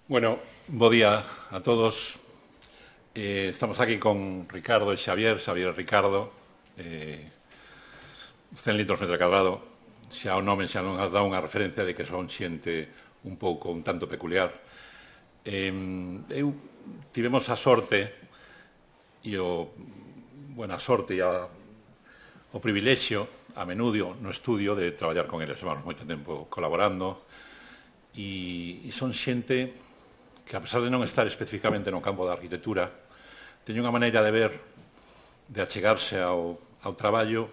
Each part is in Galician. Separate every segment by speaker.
Speaker 1: Bueno, bo día a todos. Estamos aquí con Ricardo e Xavier e Ricardo. 100 litros metro cadrado. Xa o nome xa non has dado unha referencia de que son xente un pouco, un tanto peculiar. Tivemos a sorte e o privilexio a menudo no estudio de traballar con eles. Vamos moito tempo colaborando e son xente que, a pesar de non estar especificamente no campo da arquitectura, teñen unha maneira de ver, de achegarse ao traballo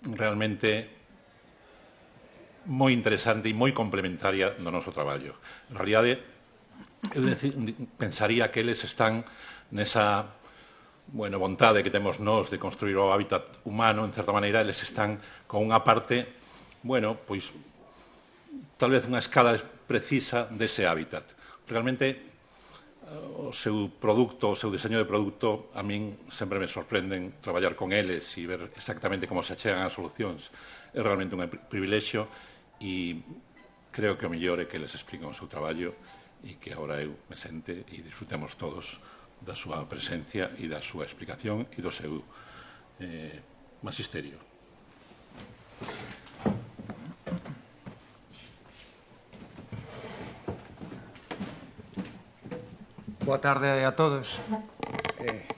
Speaker 1: realmente moi interesante e moi complementaria do noso traballo. En realidade, eu pensaría que eles están nesa vontade que temos nós de construir o hábitat humano, en certa maneira, eles están con unha parte, pois, tal vez unha escala precisa dese hábitat. Realmente, o seu produto, o seu diseño de produto, a min sempre me sorprenden traballar con eles e ver exactamente como se achegan as solucións. É realmente un privilexio e creo que o mellor é que les expliquen o seu traballo e que agora eu me sente e disfrutemos todos da súa presencia e da súa explicación e do seu magisterio.
Speaker 2: Boa tarde a todos.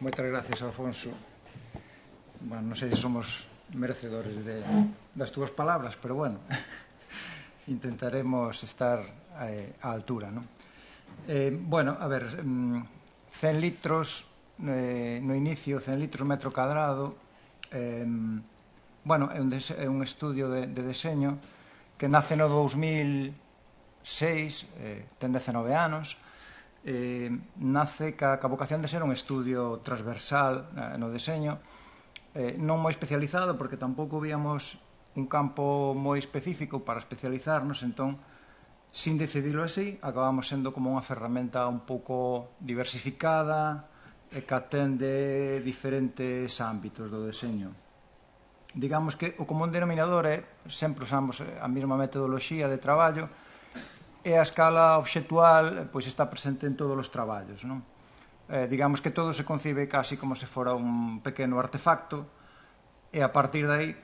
Speaker 2: Moitas gracias, Alfonso. Non sei se somos merecedores das túas palabras, pero intentaremos estar á altura. A ver, 100 litros no inicio, 100 litros metro cadrado, é un estudio de deseño que nace no 2006, ten 19 anos, nace ca vocación de ser un estudio transversal no deseño, non moi especializado porque tampouco víamos un campo moi específico para especializarnos, entón, sin decidilo así, acabamos sendo como unha ferramenta un pouco diversificada e que atende diferentes ámbitos do deseño. Digamos que o común denominador é, sempre usamos a mesma metodoloxía de traballo, e a escala obxectual pois está presente en todos os traballos. Digamos que todo se concibe casi como se fora un pequeno artefacto e a partir de aí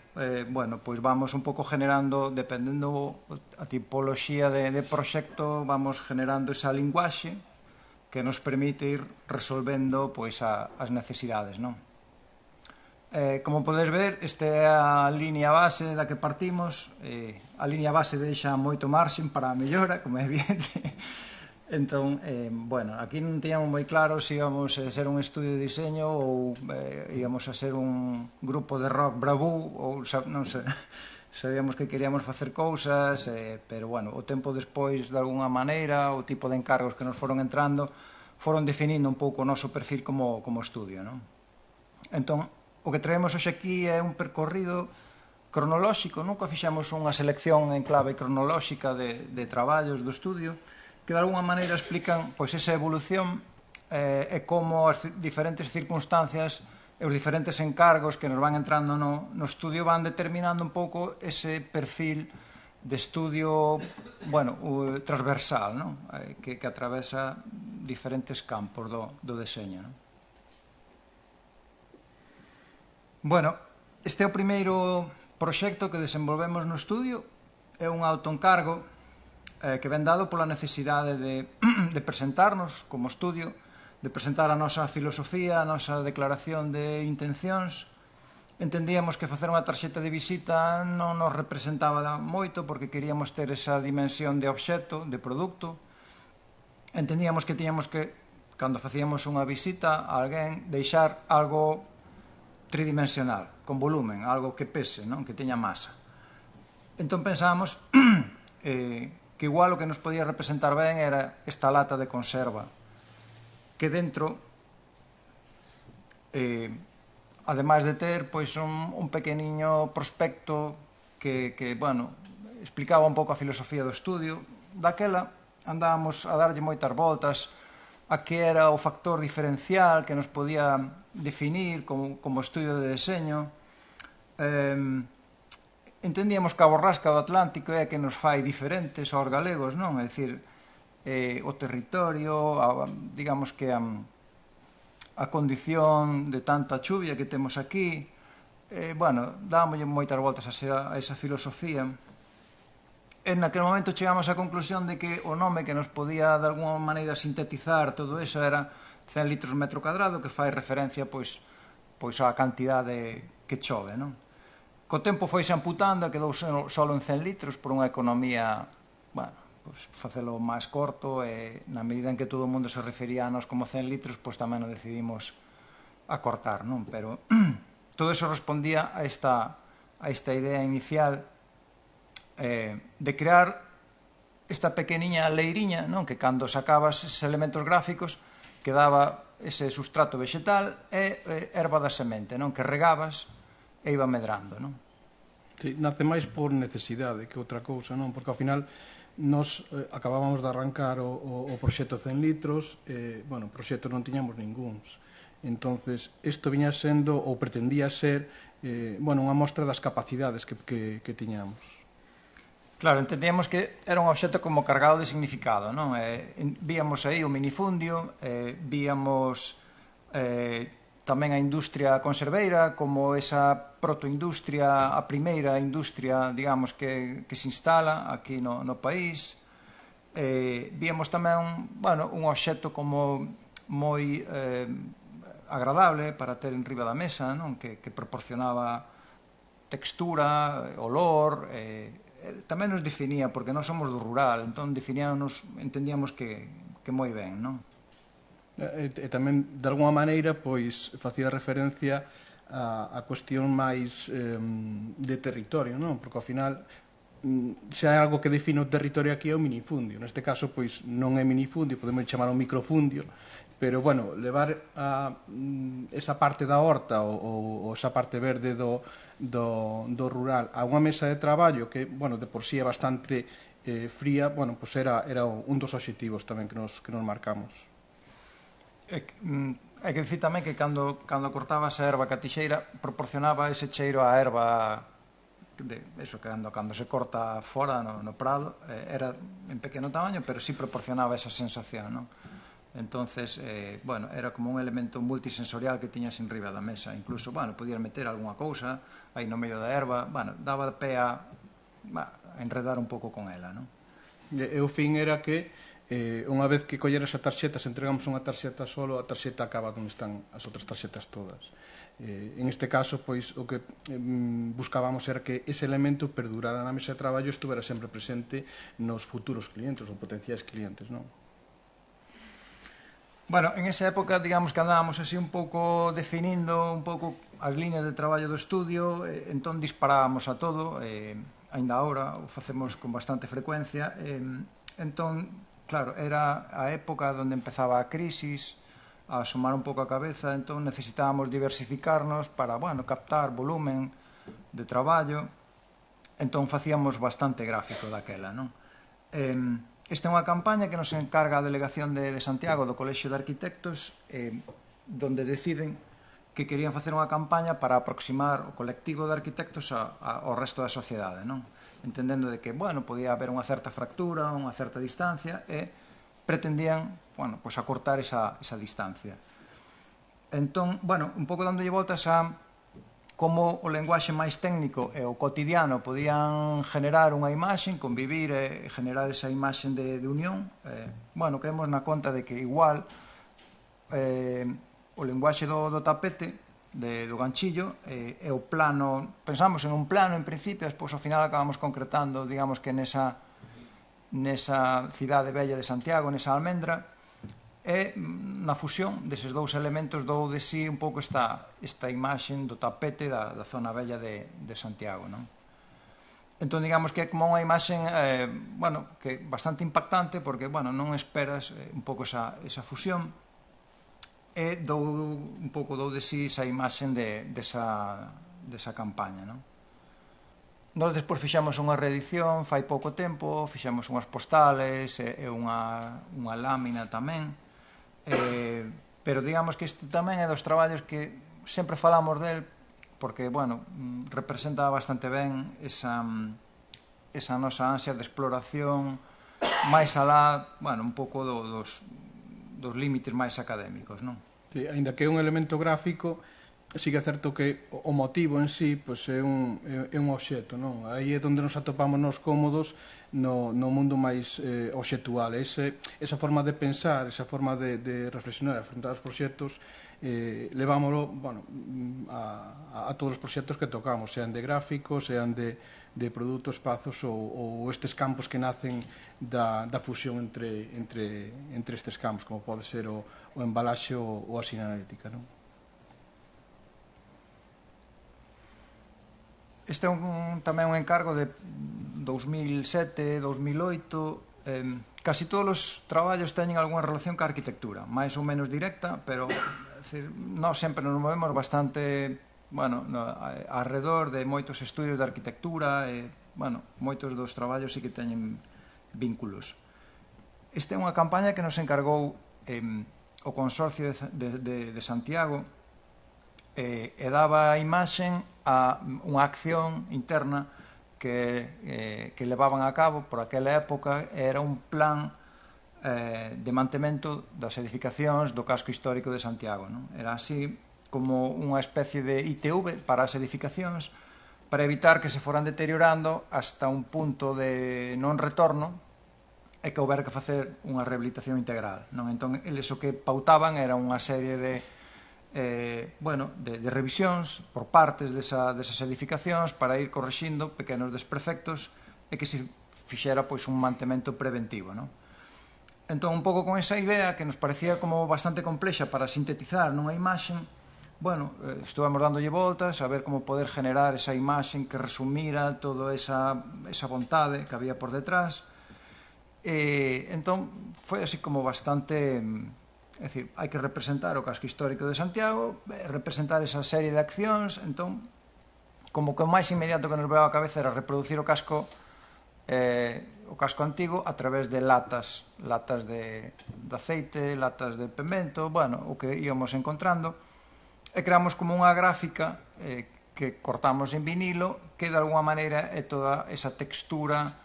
Speaker 2: pois vamos un pouco generando, dependendo a tipoloxía de proxecto, vamos generando esa linguaxe que nos permite ir resolvendo pois as necesidades. Como podes ver, esta é a liña base da que partimos. A liña base deixa moito marxen para a mellora, como é evidente. Entón, aquí non teníamos moi claro se íbamos a ser un estudio de diseño ou íbamos a ser un grupo de rock bravú, ou non sei, sabíamos que queríamos facer cousas, pero, o tempo despois, de alguna maneira, o tipo de encargos que nos foron entrando, foron definindo un pouco o noso perfil como estudio. Entón, o que traemos hoxe aquí é un percorrido cronolóxico, nunca fixemos unha selección en clave cronolóxica de traballos do estudio, que de alguna maneira explican pois esa evolución e como as diferentes circunstancias e os diferentes encargos que nos van entrando no estudio van determinando un pouco ese perfil de estudio transversal, que atravesa diferentes campos do deseño. Este é o primeiro proxecto que desenvolvemos no estudio. É un autoencargo que ven dado pola necesidade de presentarnos como estudio, de presentar a nosa filosofía, a nosa declaración de intencións. Entendíamos que facer unha tarxeta de visita non nos representaba moito porque queríamos ter esa dimensión de obxecto, de produto. Entendíamos que tiñamos que, cando facíamos unha visita a alguén, deixar algo tridimensional, con volumen, algo que pese, que teña masa. Entón pensábamos que igual o que nos podía representar ben era esta lata de conserva, que dentro, ademais de ter un pequeniño prospecto que explicaba un pouco a filosofía do estudio, daquela andábamos a darlle moitas voltas a que era o factor diferencial que nos podía definir como estudio de deseño. Entendíamos que a borrasca do Atlántico é que nos fai diferentes aos galegos, non? É dicir, o territorio, digamos que a condición de tanta chuvia que temos aquí, bueno, dámoslle moitas voltas a esa filosofía. En aquel momento chegamos á conclusión de que o nome que nos podía de alguma maneira sintetizar todo eso era 100 litros metro cuadrado, que fai referencia pois á cantidade que chove, non? Co tempo foise amputando e quedou solo en 100 litros por unha economía, bueno, pois facelo máis corto, e na medida en que todo o mundo se refería a nos como 100 litros, pois tamén o decidimos acortar, non? Pero todo eso respondía a esta idea inicial de crear esta pequeniña leiriña, non? Que cando sacabas eses elementos gráficos quedaba ese sustrato vegetal e erva da semente, non? Que regabas e iba medrando, non?
Speaker 3: Sí, nace máis por necesidade que outra cousa, non? Porque ao final nos acabábamos de arrancar o proxecto 100 litros, bueno, proxectos non tiñamos ningúns. Entonces, isto viña sendo, ou pretendía ser, bueno, unha mostra das capacidades que tiñamos.
Speaker 2: Claro, entendíamos que era un obxecto como cargado de significado, non? Víamos aí o minifundio, víamos tamén a industria conserveira como esa protoindustria, a primeira industria, digamos, que se instala aquí no país. Víamos tamén, bueno, un obxecto como moi agradable para ter en riba da mesa, non? Que proporcionaba textura, olor, tamén nos definía, porque nós somos do rural, entón definíamos, entendíamos que moi ben, non?
Speaker 3: E tamén, de alguma maneira, pois facía referencia a cuestión máis de territorio, non? Porque ao final, se hai algo que define o territorio aquí é o minifundio. Neste caso, pois non é minifundio, podemos chamar un microfundio, pero, bueno, levar esa parte da horta ou esa parte verde do rural a unha mesa de traballo que, bueno, de por sí é bastante fría, bueno, pois era un dos obxectivos tamén que nos marcamos.
Speaker 2: Hai que dicir tamén que cando cortaba esa erva ca tixeira proporcionaba ese cheiro á erva de eso, que cando se corta fora no prado, era en pequeno tamaño, pero sí proporcionaba esa sensación, non? Entonces, bueno, era como un elemento multisensorial que tiñas en riba da mesa. Incluso, bueno, podías meter algunha cousa aí no medio da erva, bueno, daba pé a enredar un pouco con ela, non?
Speaker 3: E o fin era que unha vez que colleras a tarxeta, se entregamos unha tarxeta solo, a tarxeta acaba onde están as outras tarxetas todas. En este caso, pois, o que buscábamos era que ese elemento perdurara na mesa de traballo e estuvera sempre presente nos futuros clientes ou potenciais clientes, non?
Speaker 2: Bueno, en esa época, digamos que andábamos así un pouco definindo un pouco as líneas de traballo do estudio, entón disparábamos a todo, aínda agora o facemos con bastante frecuencia, entón, claro, era a época onde empezaba a crisis, a asomar un pouco a cabeza, entón necesitábamos diversificarnos para, bueno, captar volumen de traballo, entón facíamos bastante gráfico daquela, non? Esta é unha campaña que nos encarga a Delegación de Santiago do Colexio de Arquitectos, donde deciden que querían facer unha campaña para aproximar o colectivo de arquitectos ao resto da sociedade, non? Entendendo de que, bueno, podía haber unha certa fractura, unha certa distancia, e pretendían, bueno, pois acortar esa distancia. Entón, bueno, un pouco dándolle voltas a como o lenguaxe máis técnico e o cotidiano podían generar unha imaxe, convivir e generar esa imaxe de unión, bueno, caemos na conta de que igual o lenguaxe do tapete, do ganchillo, e o plano, pensamos en un plano en principio, despois ao final acabamos concretando, digamos que nesa cidade bella de Santiago, nesa almendra, e na fusión deses dous elementos dou de sí un pouco esta imaxe do tapete da zona bella de Santiago, non? Entón, digamos que é como unha imaxe, bueno, que bastante impactante, porque, bueno, non esperas un pouco esa fusión, e un pouco dou de sí esa imaxe desa campaña, non? Nós despois fixamos unha reedición fai pouco tempo, fixamos unhas postales e unha lámina tamén, pero digamos que este tamén é dos traballos que sempre falamos del porque, bueno, representa bastante ben esa nosa ansia de exploración máis alá, bueno, un pouco dos límites máis académicos, non?
Speaker 3: Sí, ainda que é un elemento gráfico, sí que é certo que o motivo en sí pois é un obxecto, non? Aí é onde nos atopamos nos cómodos no mundo máis obxectual. Esa forma de pensar, esa forma de reflexionar e afrontar os proxectos, levámoslo, bueno, a todos os proxectos que tocamos, sean de gráficos, sean de produtos, espazos ou estes campos que nacen da fusión entre estes campos, como pode ser o embalaxe ou a sinalética, non?
Speaker 2: Este é tamén un encargo de 2007, 2008. Casi todos os traballos teñen algunha relación ca arquitectura, máis ou menos directa, pero nós sempre nos movemos bastante, bueno, alrededor de moitos estudios de arquitectura e, bueno, moitos dos traballos sí que teñen vínculos. Esta é unha campaña que nos encargou o Consorcio de Santiago e daba a imaxen a unha acción interna que levaban a cabo por aquela época. Era un plan de mantemento das edificacións do casco histórico de Santiago, non? Era así como unha especie de ITV para as edificacións para evitar que se foran deteriorando hasta un punto de non retorno e que houbera que facer unha rehabilitación integral, non? Entón, eles o que pautaban era unha serie de revisións por partes desas edificacións para ir correxindo pequenos desperfectos e que se fixera pois un mantemento preventivo, non? Entón, un pouco con esa idea que nos parecía como bastante complexa para sintetizar nunha imaxen, bueno, estuvamos dándolle voltas a ver como poder generar esa imaxen que resumira toda esa vontade que había por detrás. Entón, foi así como bastante... É dicir, hai que representar o casco histórico de Santiago, representar esa serie de accións. Entón, como que o máis inmediato que nos veio á cabeza era reproducir o casco antigo a través de latas de aceite, latas de pemento, bueno, o que íbamos encontrando, e creamos como unha gráfica que cortamos en vinilo, que de alguma maneira é toda esa textura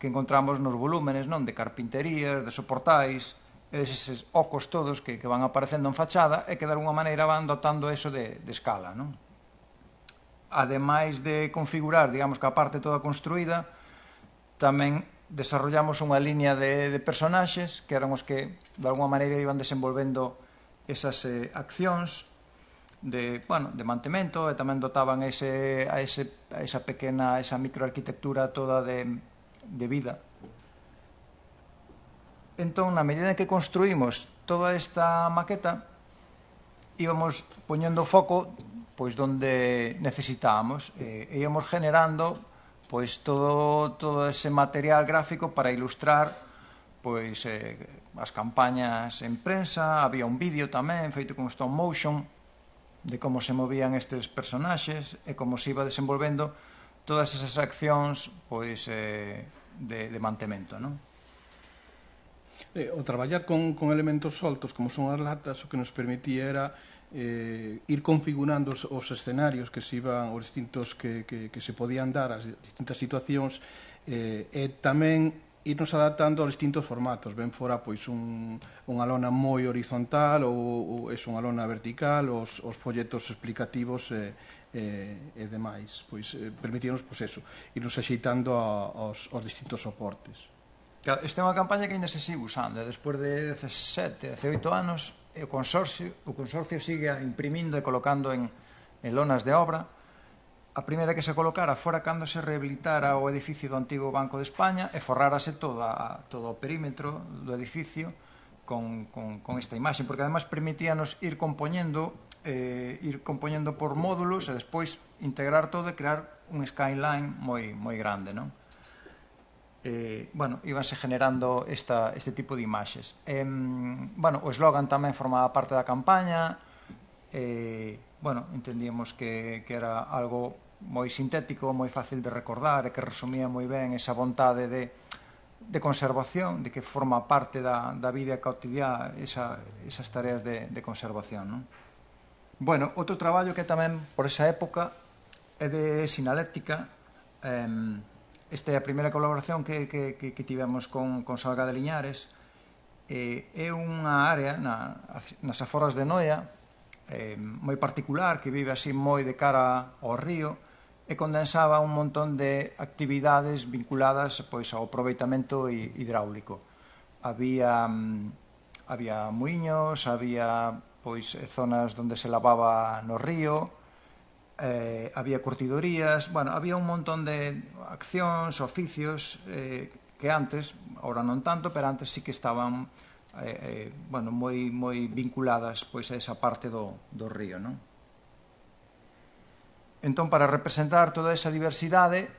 Speaker 2: que encontramos nos volúmenes, non? De carpinterías, de soportais, eses ocos todos que van aparecendo en fachada e que de alguma maneira van dotando eso de escala, non? Ademais de configurar, digamos, que a parte toda construída, tamén desarrollamos unha línea de personaxes que eran os que de alguma maneira iban desenvolvendo esas accións de mantemento, e tamén dotaban a esa pequena, esa microarquitectura toda de vida. Entón, na medida en que construímos toda esta maqueta, íbamos poñendo foco pois donde necesitábamos, e íbamos generando pois todo ese material gráfico para ilustrar pois as campañas en prensa. Había un vídeo tamén feito con stop motion de como se movían estes personaxes e como se iba desenvolvendo todas esas accións pois de mantemento, non?
Speaker 3: O traballar con elementos soltos como son as latas, o que nos permitía era ir configurando os escenarios que se iban, os distintos que se podían dar, as distintas situacións, e tamén irnos adaptando aos distintos formatos, ben fora pois unha lona moi horizontal ou unha lona vertical, os folletos explicativos e demais, pois permitíanos pois eso, irnos axeitando aos distintos soportes.
Speaker 2: Esta é unha campaña que ainda se sigue usando, despois de 17, 18 anos, o consorcio sigue imprimindo e colocando en lonas de obra. A primeira que se colocara fora cando se rehabilitara o edificio do antigo Banco de España e forrárase todo o perímetro do edificio con esta imaxe, porque además permitíanos ir compoñendo por módulos e despois integrar todo e crear un skyline moi grande, non? Íbanse generando este tipo de imaxes. O eslogan tamén formaba parte da campaña. Entendíamos que era algo moi sintético, moi fácil de recordar e que resumía moi ben esa vontade de conservación, de que forma parte da vida cotidiá esas tareas de conservación, non? Outro traballo que tamén por esa época é de sinaléctica. esta é a primeira colaboración que tivemos con Salga de Liñares. É unha área nas aforas de Noia moi particular, que vive así moi de cara ao río, e condensaba un montón de actividades vinculadas pois ao aproveitamento hidráulico. Había muiños, había pois zonas onde se lavaba no río, había curtidorías, bueno, había un montón de accións, oficios que antes, ahora non tanto, pero antes sí que estaban bueno, moi vinculadas pois a esa parte do río, non? Entón, para representar toda esa diversidade,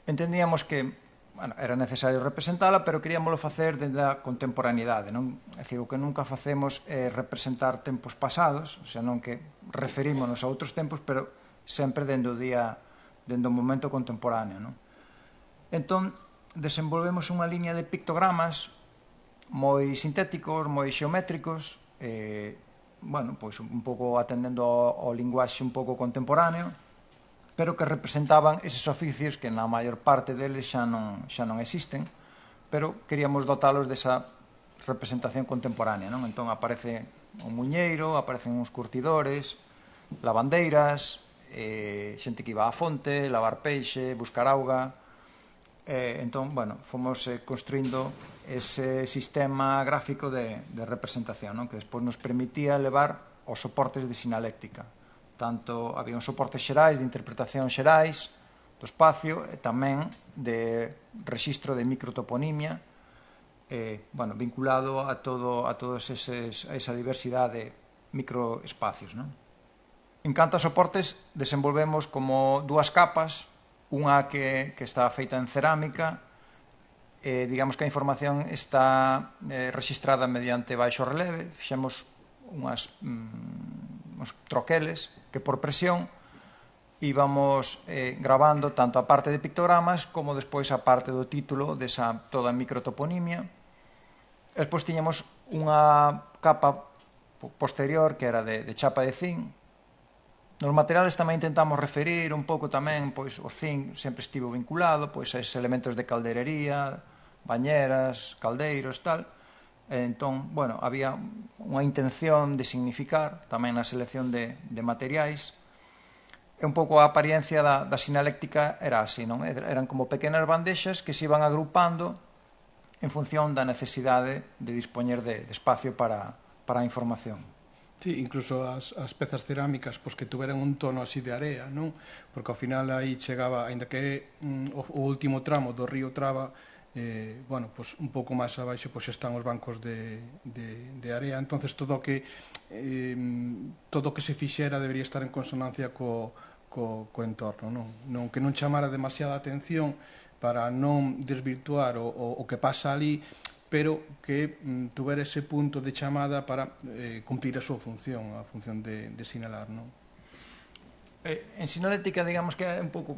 Speaker 2: entendíamos que, bueno, era necesario representala, pero queríamoslo facer dende a contemporaneidade, non? É dicir, o que nunca facemos é representar tempos pasados, senón que referímonos a outros tempos, pero sempre dende o momento contemporáneo, non? Entón, desenvolvemos unha liña de pictogramas moi sintéticos, moi xeométricos, bueno, pois un pouco atendendo ao linguaxe un pouco contemporáneo, pero que representaban eses oficios que na maior parte deles xa non existen, pero queríamos dotalos desa representación contemporánea, non? Entón aparece un muñeiro, aparecen uns curtidores, lavandeiras, xente que iba á fonte, lavar peixe, buscar auga. Entón, bueno, fomos construindo ese sistema gráfico de representación, non? Que despois nos permitía levar os soportes de sinaléctica. Tanto había uns soportes xerais, de interpretación xerais do espacio, e tamén de rexistro de microtoponimia, bueno, vinculado a esa diversidade de microespacios, non? En canto a soportes, desenvolvemos como dúas capas, unha que está feita en cerámica, digamos que a información está registrada mediante baixo releve, fixemos uns troqueles que por presión íbamos gravando tanto a parte de pictogramas como despois a parte do título desa toda a microtoponimia. Despois tiñamos unha capa posterior que era de chapa de zinc. Nos materiales tamén intentamos referir un pouco tamén, pois o zinc sempre estivo vinculado pois a esos elementos de calderería, bañeras, caldeiros, tal. Entón, bueno, había unha intención de significar tamén na selección de materiais, e un pouco a apariencia da sinaléctica era así, non? Eran como pequenas bandexas que se iban agrupando en función da necesidade de dispoñer de espacio para a información.
Speaker 3: Sí, incluso as pezas cerámicas pois que tuveran un tono así de area, non? Porque ao final aí chegaba, aínda que o último tramo do río Traba, bueno, pois un pouco máis abaixo pois están os bancos de area, entonces todo o que se fixera debería estar en consonancia co entorno, non? Que non chamara demasiada atención para non desvirtuar o que pasa ali, pero que tuvera ese punto de chamada para cumplir a súa función, a función de sinalar, non?
Speaker 2: En sinalética, digamos que é un pouco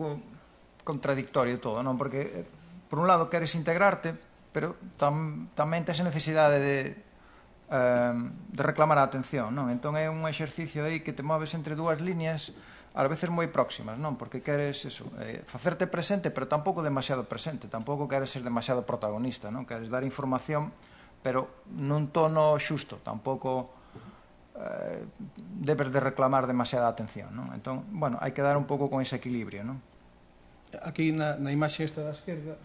Speaker 2: contradictorio todo, non? Porque por un lado queres integrarte, pero tamén tes a necesidade de reclamar a atención, non? Entón é un exercicio aí que te moves entre dúas líneas ás veces moi próximas, non? Porque queres eso, facerte presente, pero tampouco demasiado presente, tampouco queres ser demasiado protagonista, non? Queres dar información, pero nun tono xusto, tampouco debes de reclamar demasiada atención, non? Entón, bueno, hai que dar un pouco con ese equilibrio, non?
Speaker 3: Aquí na imaxe esta da esquerda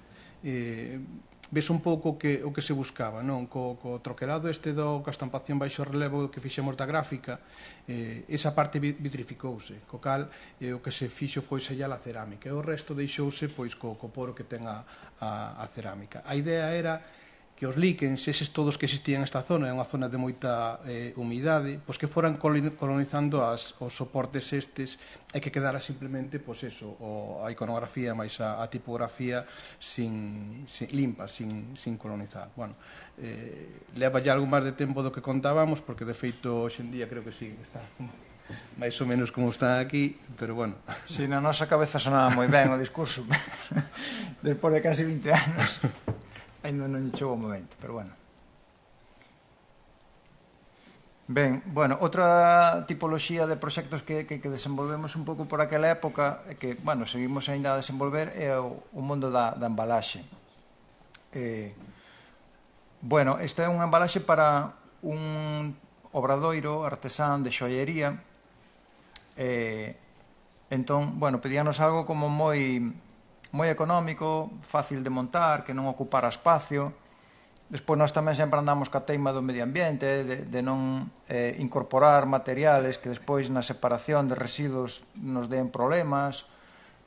Speaker 3: ves un pouco o que se buscaba, non? Co troquelado este coa estampación baixo relevo que fixemos da gráfica, esa parte vitrificouse, co cal o que se fixo foi sellar a cerámica, e o resto deixouse pois co poro que ten a cerámica. A idea era que os líquens, eses todos que existían nesta zona, é unha zona de moita humidade, pois que foran colonizando os soportes estes e que quedara simplemente, pois eso, a iconografía máis a tipografía limpa, sin colonizar. Bueno, leva ya algo máis de tempo do que contábamos, porque de feito, hoxe en día, creo que sí, está máis ou menos como está aquí, pero bueno.
Speaker 2: Si, na nosa cabeza sonaba moi ben o discurso, despois de casi 20 anos. Ainda non chegou o momento, pero bueno. Ben, bueno, outra tipoloxía de proxectos que desenvolvemos un pouco por aquela época e que, bueno, seguimos ainda a desenvolver é o mundo da embalaxe. Bueno, esta é unha embalaxe para un obradoiro artesán de xoiería. Entón, bueno, pedíanos algo como moi económico, fácil de montar, que non ocupara espacio. Despois nós tamén sempre andamos ca teima do medio ambiente, de non incorporar materiales que despois na separación de residuos nos den problemas.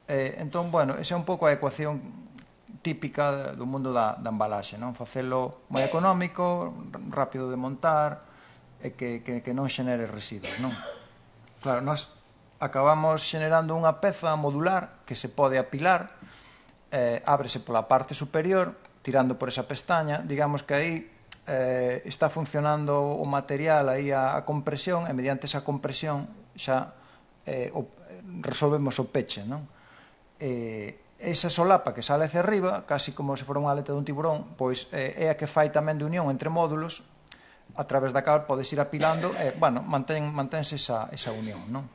Speaker 2: Entón, bueno, esa é un pouco a ecuación típica do mundo da embalaxe, non? Facelo moi económico, rápido de montar e que non xenere residuos, non? Claro, nós acabamos xenerando unha peza modular que se pode apilar, ábrese pola parte superior, tirando por esa pestaña, digamos que aí está funcionando o material aí a compresión e mediante esa compresión xa resolvemos o peche, non? Esa solapa que sale hacia arriba, casi como se fora unha aleta dun tiburón, pois é a que fai tamén de unión entre módulos a través da cal podes ir apilando e, bueno, mantense esa unión, non?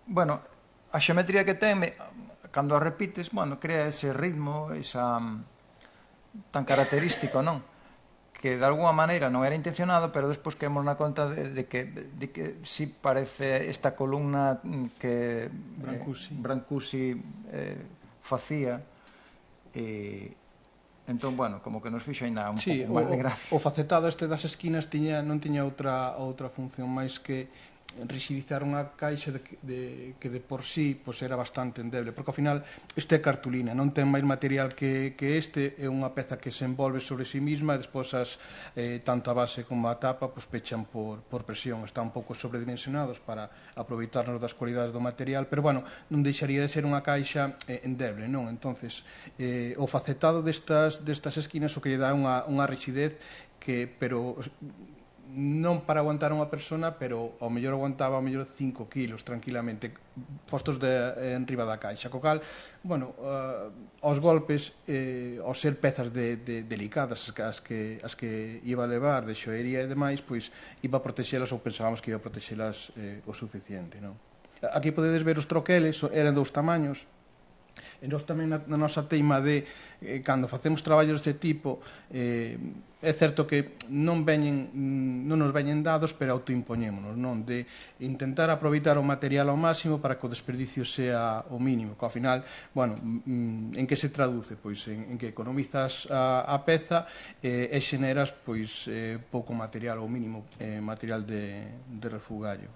Speaker 2: Bueno, a xeometría que ten, cando a repites, bueno, crea ese ritmo, esa tan característico, non? Que de alguna maneira non era intencionado, pero despois quedamos na conta de que sí parece esta columna que Brancusi facía. Entón, bueno, como que nos fixo ainda un pouco máis de gracia.
Speaker 3: O facetado este das esquinas non tiña outra función máis que rigidizar unha caixa que de por sí pois era bastante endeble, porque ao final este é cartulina, non ten máis material que este, é unha peza que se envolve sobre si mesma e despois tanto a base como a tapa pois pechan por presión, están un pouco sobredimensionados para aproveitarnos das cualidades do material, pero bueno, non deixaría de ser unha caixa endeble, non? Entonces, o facetado destas esquinas o que lle dá unha rigidez pero non para aguantar unha persona, pero ao mellor aguantaba ao mellor 5 kilos tranquilamente postos en riba da caixa, co cal, bueno, aos golpes, ao ser pezas delicadas as que iba a levar de xoería e demais, pois iba a protexelas ou pensábamos que iba a protexelas o suficiente, non? Aquí podedes ver os troqueles, eran dous tamaños. E nós tamén na nosa teima de cando facemos traballos deste tipo é certo que non nos veñen dados, pero autoimpoñémonos, non? De intentar aproveitar o material ao máximo para que o desperdicio sea o mínimo, que ao final, bueno, en que se traduce? Pois en que economizas a peza e xeneras pois pouco material, ou mínimo material de refugallo.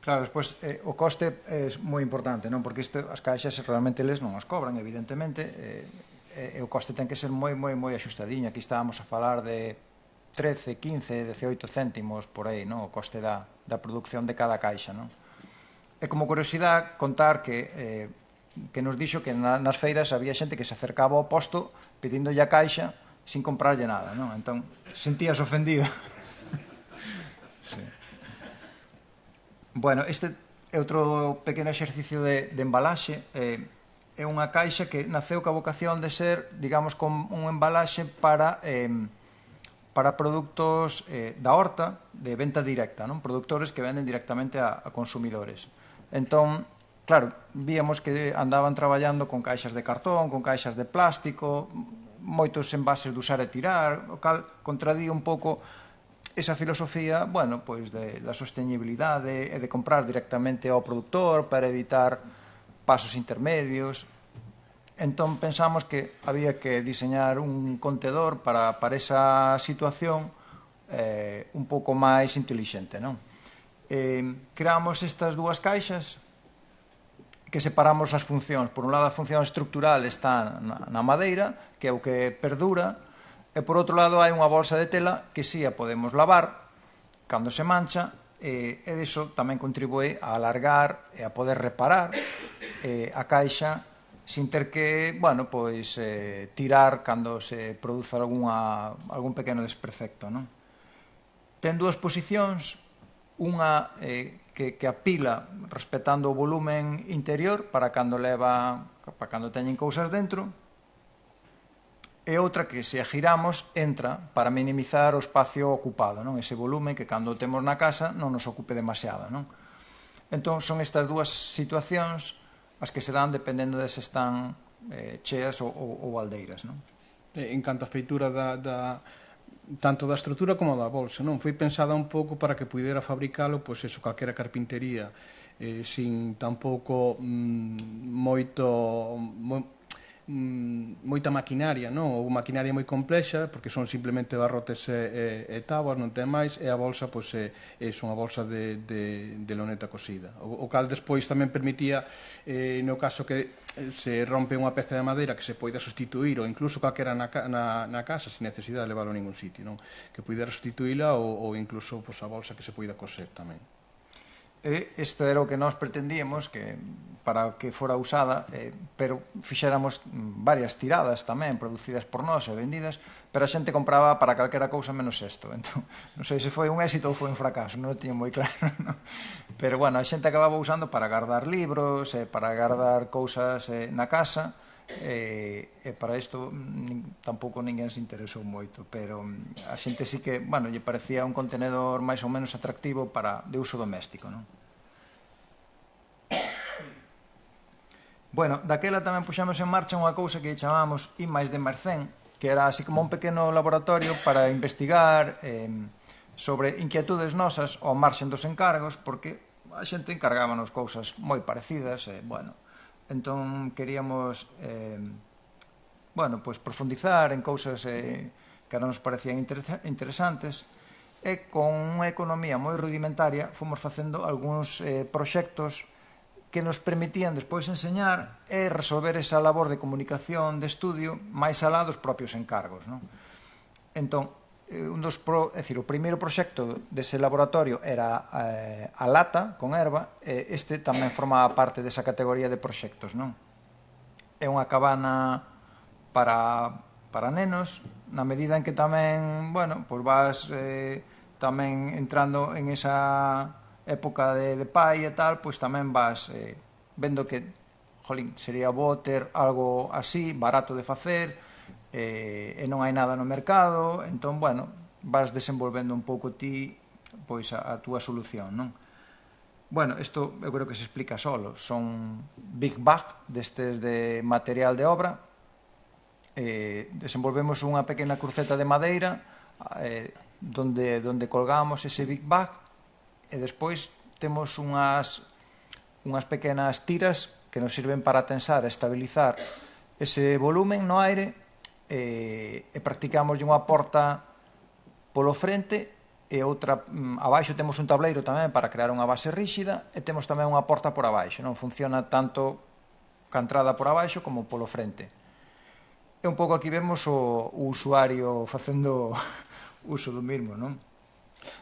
Speaker 2: Claro, despois o coste é moi importante, non? Porque as caixas realmente eles non as cobran, evidentemente, e o coste ten que ser moi axustadiño. Aquí estábamos a falar de 13, 15, 18 céntimos por aí, non? O coste da producción de cada caixa, non? E como curiosidade, contar que nos dixo que nas feiras había xente que se acercaba ao posto pedindolle a caixa sin comprarlle nada, non? Entón, sentías ofendido. Sí. Bueno, este é outro pequeno exercicio de embalaxe. É unha caixa que naceu ca vocación de ser, digamos, como un embalaxe para produtos da horta de venta directa, non? Produtores que venden directamente a consumidores. Entón, claro, víamos que andaban traballando con caixas de cartón, con caixas de plástico, moitos envases de usar e tirar, o cal contradía un pouco esa filosofía, bueno, pois da sostenibilidade e de comprar directamente ao produtor para evitar pasos intermedios. Entón pensamos que había que diseñar un contedor para esa situación un pouco máis intelixente, non? Creamos estas dúas caixas que separamos as funcións. Por un lado, a función estructural está na madeira, que é o que perdura, e por outro lado hai unha bolsa de tela que si a podemos lavar cando se mancha e iso tamén contribúe a alargar e a poder reparar a caixa sin ter que, bueno, pois tirar cando se produza algún pequeno desperfecto, non? Ten dúas posicións, unha que apila respetando o volumen interior para cando teñen cousas dentro, e outra que se a giramos entra para minimizar o espacio ocupado, non? Ese volumen que cando temos na casa non nos ocupe demasiado, non? Entón son estas dúas situacións as que se dan dependendo de se están cheas ou baldeiras, non?
Speaker 3: En canto a feitura tanto da estrutura como da bolsa, non? Foi pensada un pouco para que pudera fabricalo, pois eso, calquera carpintería, sin tampouco moita maquinaria, non? Ou maquinaria moi complexa, porque son simplemente barrotes e táboas, non ten máis, e a bolsa, pois, é unha bolsa de loneta cosida. O cal despois tamén permitía, no caso que se rompe unha peza de madeira que se poida sustituir, ou incluso calquera na casa, sin necesidade de leválo a ningún sitio, non? Que poida sustituíla ou incluso pois, a bolsa que se poida coser tamén.
Speaker 2: Isto era o que nós pretendíamos que para que fora usada, pero fixéramos varias tiradas tamén producidas por nós e vendidas, pero a xente compraba para calquera cousa menos isto. Entón, non sei se foi un éxito ou foi un fracaso, non o tiño moi claro, non? Pero bueno, a xente acababa usando para guardar libros, para guardar cousas na casa, e para isto tampouco ninguén se interesou moito, pero a xente sí que, bueno, lle parecía un contenedor máis ou menos atractivo de uso doméstico, non? Bueno, daquela tamén puxamos en marcha unha cousa que chamamos I+ de Mercén, que era así como un pequeno laboratorio para investigar sobre inquietudes nosas ao marxen dos encargos, porque a xente encargábanos cousas moi parecidas, bueno, entón queríamos pois profundizar en cousas que a nos parecían interesantes, e con unha economía moi rudimentaria fomos facendo algúns proxectos que nos permitían despois enseñar e resolver esa labor de comunicación, de estudio, máis alá dos propios encargos, non? Entón, o primeiro proxecto dese laboratorio era a lata con erva, e este tamén formaba parte desa categoría de proxectos, non? É unha cabana para nenos, na medida en que tamén, bueno, pois vas tamén entrando en esa época de pai e tal, pois tamén vas vendo que, jolín, sería bo ter algo así, barato de facer, e non hai nada no mercado, entón, bueno, vas desenvolvendo un pouco ti pois a túa solución, non? Bueno, isto eu creo que se explica solo, son big bag destes de material de obra, desenvolvemos unha pequena cruceta de madeira donde colgamos ese big bag, e despois temos unhas pequenas tiras que nos sirven para tensar e estabilizar ese volumen no aire, e practicamos unha porta polo frente e outra abaixo. Temos un tableiro tamén para crear unha base ríxida, e temos tamén unha porta por abaixo, non funciona tanto ca entrada por abaixo como polo frente. E un pouco aquí vemos o usuario facendo uso do mismo, non?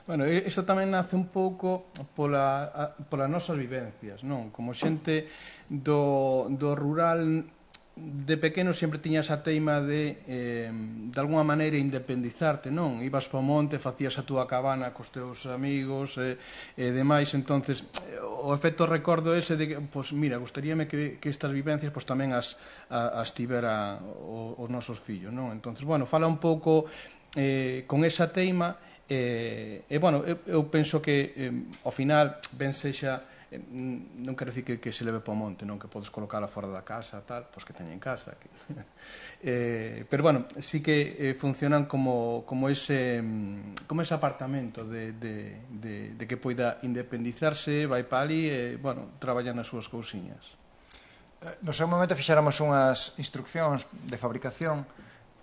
Speaker 3: Bueno, isto tamén nace un pouco polas nosas vivencias, non? Como xente do rural, de pequeno sempre tiña esa teima de alguna maneira independizarte, non? Ibas pa o monte, facías a túa cabana cos teus amigos e demais, entonces o efecto recordo ese de que, pois mira, gustaríame que estas vivencias pois tamén as tivera os nosos fillos, non? Entonces, bueno, fala un pouco con esa teima. Bueno, eu penso que ao final ben sexa, non quero dicir que se leve para o monte, non, que podes colocala fora da casa, tal, pois que teña en casa. Pero bueno, sí que funcionan como ese apartamento de que poida independizarse, vai para ali e, bueno, traballa nas súas cousiñas.
Speaker 2: No seu momento fixéramos unhas instruccións de fabricación,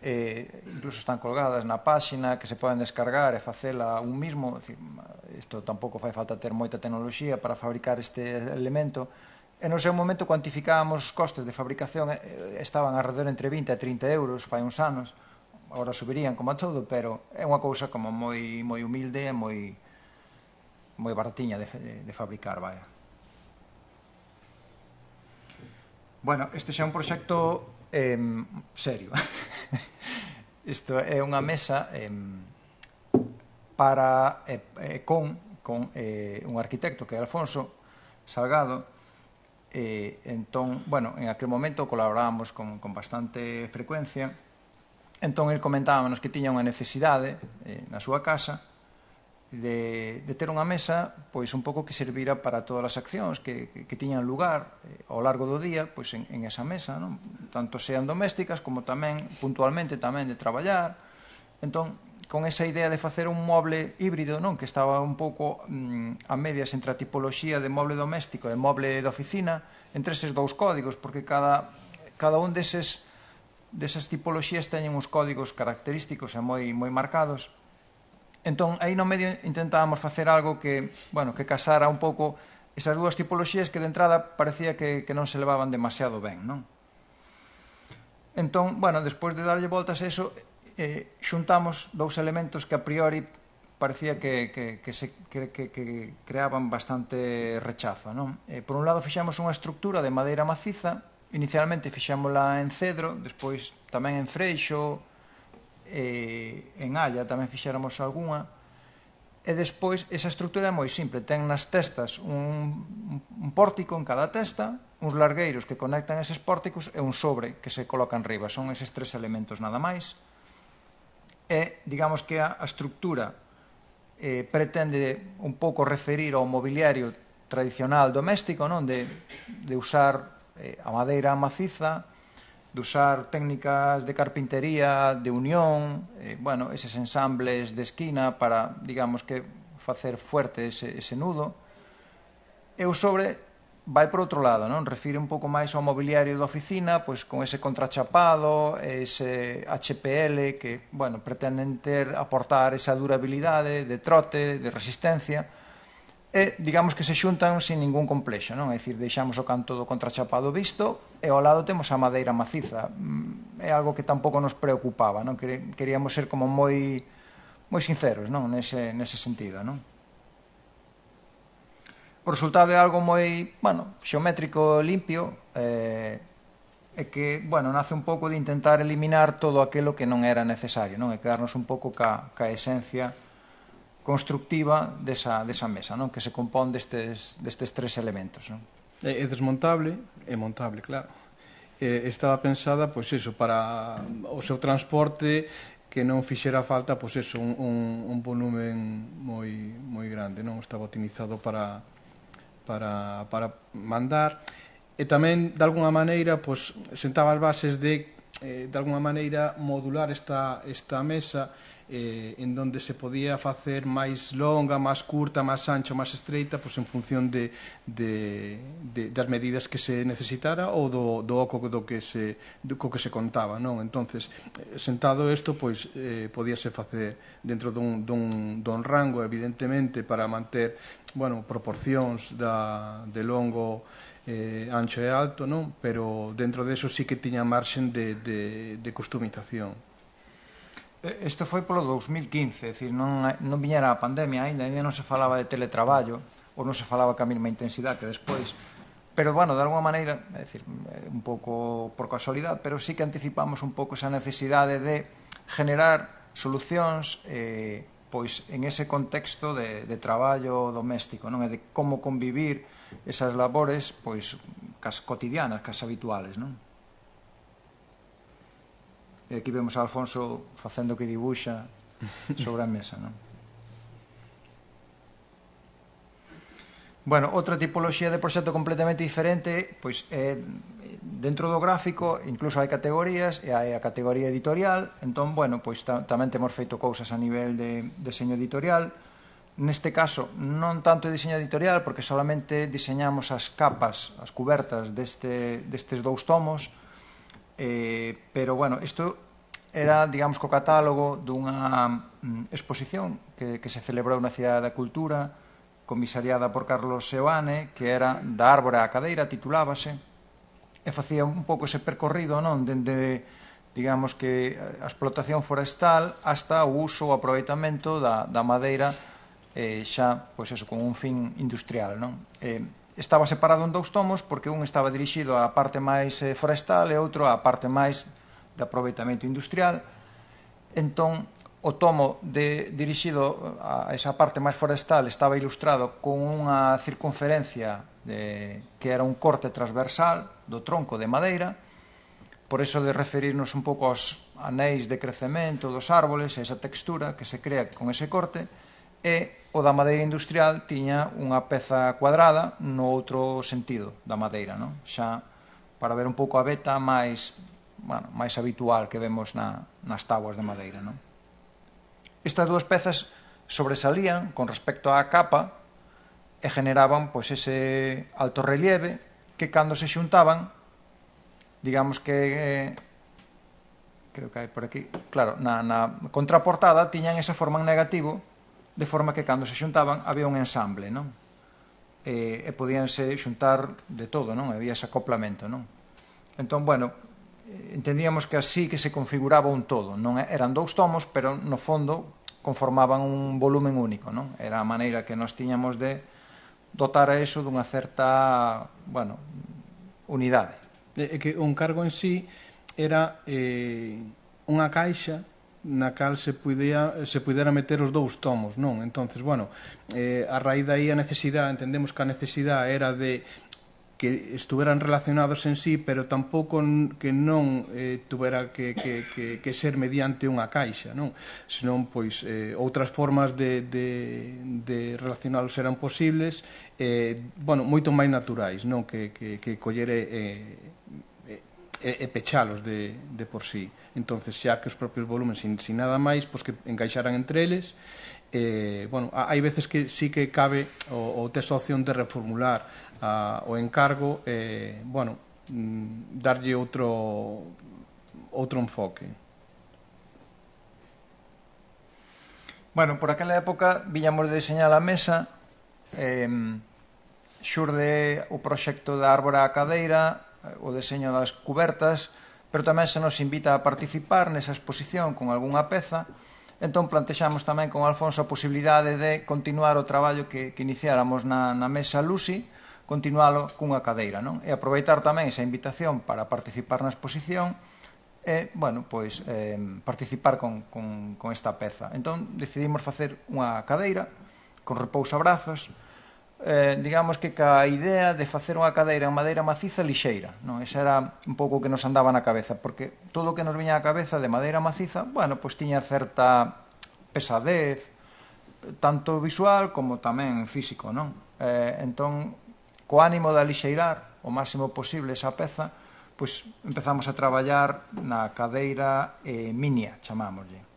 Speaker 2: incluso están colgadas na páxina, que se poden descargar e facela un mismo. Isto tampouco fai falta ter moita tecnoloxía para fabricar este elemento, e no seu momento cuantificábamos os costes de fabricación, estaban alrededor entre 20 e 30 euros fai uns anos, agora subirían como a todo, pero é unha cousa como moi humilde e moi baratiña de fabricar, vaya. Bueno, este xa é un proxecto serio. Isto é unha mesa con un arquitecto que é Alfonso Salgado. Entón, bueno, en aquel momento colaborábamos con bastante frecuencia, Entón, el comentábamos que tiña unha necesidade na súa casa de ter unha mesa pois un pouco que servira para todas as accións que tiñan lugar ao largo do día pois en esa mesa, non? Tanto sean domésticas como tamén puntualmente tamén de traballar. Entón, con esa idea de facer un moble híbrido, non? Que estaba un pouco a medias entre a tipoloxía de moble doméstico e moble de oficina, entre eses dous códigos, porque cada un desas tipoloxías teñen uns códigos característicos e moi marcados. Entón, aí no medio intentábamos facer algo que casara un pouco esas dúas tipoloxías que de entrada parecía que non se levaban demasiado ben, non? Entón, despois de darlle voltas a eso, xuntamos dous elementos que a priori parecía que creaban bastante rechazo, non? Por un lado, fixamos unha estructura de madeira maciza. Inicialmente fixámola en cedro, despois tamén en freixo, en halla tamén fixéramos algunha, e despois esa estructura é moi simple, ten nas testas un pórtico en cada testa, uns largueiros que conectan eses pórticos e un sobre que se coloca en riba. Son eses 3 elementos nada máis. E digamos que a estructura pretende un pouco referir ao mobiliario tradicional doméstico, non? De usar a madeira maciza, de usar técnicas de carpintería, de unión, eses ensambles de esquina para, digamos que, facer fuerte ese nudo. E o sobre vai por outro lado, non? Refire un pouco máis ao mobiliario da oficina, pois con ese contrachapado, ese HPL que, pretenden aportar esa durabilidade de trote, de resistencia, e, digamos que se xuntan sin ningún complexo, non? É dicir, deixamos o canto do contrachapado visto e ao lado temos a madeira maciza. É algo que tampouco nos preocupaba, non? Queríamos ser como moi sinceros, non? Nese sentido, non? O resultado é algo moi, xeométrico, limpio, e que, nace un pouco de intentar eliminar todo aquilo que non era necesario, non? E quedarnos un pouco ca esencia constructiva desa mesa, non? Que se compón destes 3 elementos, non?
Speaker 3: É desmontable e montable, claro. Estaba pensada, pois eso, para o seu transporte, que non fixera falta, pois eso, un volumen moi grande, non? Estaba optimizado para mandar, e tamén, de alguna maneira, pois, sentaba as bases de alguna maneira, modular esta mesa en donde se podía facer máis longa, máis curta, máis ancha, máis estreita, pois en función das medidas que se necesitara ou do oco co que se contaba, non? Entonces, sentado isto, pois podíase facer dentro dun rango, evidentemente, para manter, proporcións de longo, ancho e alto, non? Pero dentro deso sí que tiña marxen de customización.
Speaker 2: Isto foi polo 2015, é dicir, non viñera a pandemia ainda non se falaba de teletraballo, ou non se falaba ca mesma intensidade que despois, pero, de alguma maneira, é dicir, un pouco por casualidade, pero sí que anticipamos un pouco esa necesidade de generar solucións pois en ese contexto de traballo doméstico, non? E de como convivir esas labores pois cas cotidianas, cas habituales, non? E aquí vemos a Alfonso facendo que dibuxa sobre a mesa, non? Outra tipoloxía de proxecto completamente diferente, pois dentro do gráfico incluso hai categorías e hai a categoría editorial. Entón, pois tamén temos feito cousas a nivel de deseño editorial. Neste caso, non tanto de diseño editorial, porque solamente diseñamos as capas, as cubertas destes 2 tomos, pero, isto era, digamos, co catálogo dunha exposición que se celebrou na Cidade da Cultura, comisariada por Carlos Seoane, que era Da árbore á cadeira, titulábase, e facía un pouco ese percorrido, non? Dende, digamos, que a explotación forestal hasta o uso, o aproveitamento da madeira xa, pois eso, con un fin industrial, non? Estaba separado en 2 tomos porque un estaba dirixido á parte máis forestal e outro á parte máis de aproveitamento industrial. Entón, o tomo dirixido a esa parte máis forestal estaba ilustrado con unha circunferencia que era un corte transversal do tronco de madeira, por eso de referirnos un pouco ás anéis de crecemento dos árboles, esa textura que se crea con ese corte, e o da madeira industrial tiña unha peza cuadrada no outro sentido da madeira, non? Xa para ver un pouco a veta máis habitual que vemos nas táboas de madeira, non? Estas dúas pezas sobresalían con respecto á capa e generaban pois ese alto relieve que cando se xuntaban, digamos que creo que hai por aquí, claro, na contraportada tiñan esa forma en negativo, de forma que cando se xuntaban había un ensamble, non? E podíanse xuntar de todo, non? Había ese acoplamento, non? Entón, bueno, entendíamos que así que se configuraba un todo, non eran dous tomos, pero no fondo conformaban un volumen único, non? Era a maneira que nós tiñamos de dotar a eso dunha certa, bueno, unidade.
Speaker 3: É que o encargo en sí era unha caixa na cal se pudera meter os dous tomos, non? Entonces, bueno, a raíz daí a necesidade, entendemos que a necesidade era de que estuveran relacionados en sí, pero tampouco que non tuvera que ser mediante unha caixa, non? Senón, pois, outras formas de relacionalos eran posibles, bueno, moito máis naturais, non? Que coller e pechalos de por sí. Entonces, xa que os propios volumes sin nada máis, pois que encaixaran entre eles, bueno, hai veces que sí que cabe ou tes a opción de reformular o encargo, bueno, darlle outro enfoque.
Speaker 2: Bueno, por aquela época viñamos de deseñar a mesa, xurde o proxecto da árbora á cadeira, o deseño das cubertas, pero tamén se nos invita a participar nesa exposición con algunha peza. Entón plantexamos tamén con Alfonso a posibilidade de continuar o traballo que iniciáramos na mesa Lucy, continualo cunha cadeira, non? E aproveitar tamén esa invitación para participar na exposición e, bueno, pois, participar con esta peza. Entón, decidimos facer unha cadeira con repousabrazos, digamos que ca idea de facer unha cadeira en madeira maciza lixeira, non? Esa era un pouco o que nos andaba na cabeza, porque todo o que nos viña á cabeza de madeira maciza, bueno, pois tiña certa pesadez, tanto visual como tamén físico, non? Entón, co ánimo de alixeirar o máximo posible esa peza, pois empezamos a traballar na cadeira minia, chamámoslle.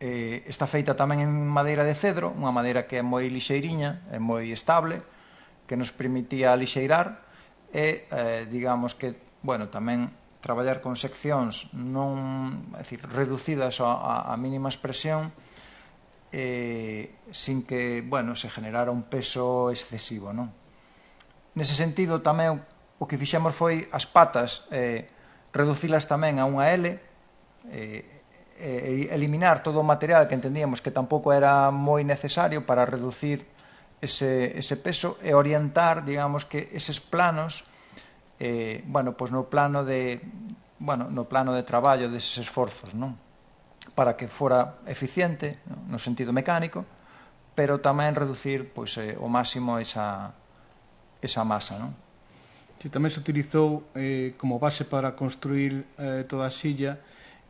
Speaker 2: Está feita tamén en madeira de cedro, unha madeira que é moi lixeiriña, é moi estable, que nos permitía alixeirar e, digamos que, bueno, tamén traballar con seccións non, é dicir, reducidas a mínima expresión, sin que, bueno, se generara un peso excesivo, non? Nese sentido, tamén o que fixemos foi as patas reducilas tamén a unha L, eliminar todo o material que entendíamos que tampouco era moi necesario para reducir ese peso e orientar, digamos, que eses planos, bueno, pois no plano de traballo deses esforzos, non? Para que fora eficiente no sentido mecánico, pero tamén reducir, pois, o máximo esa masa, non?
Speaker 3: Si tamén se utilizou como base para construir toda a silla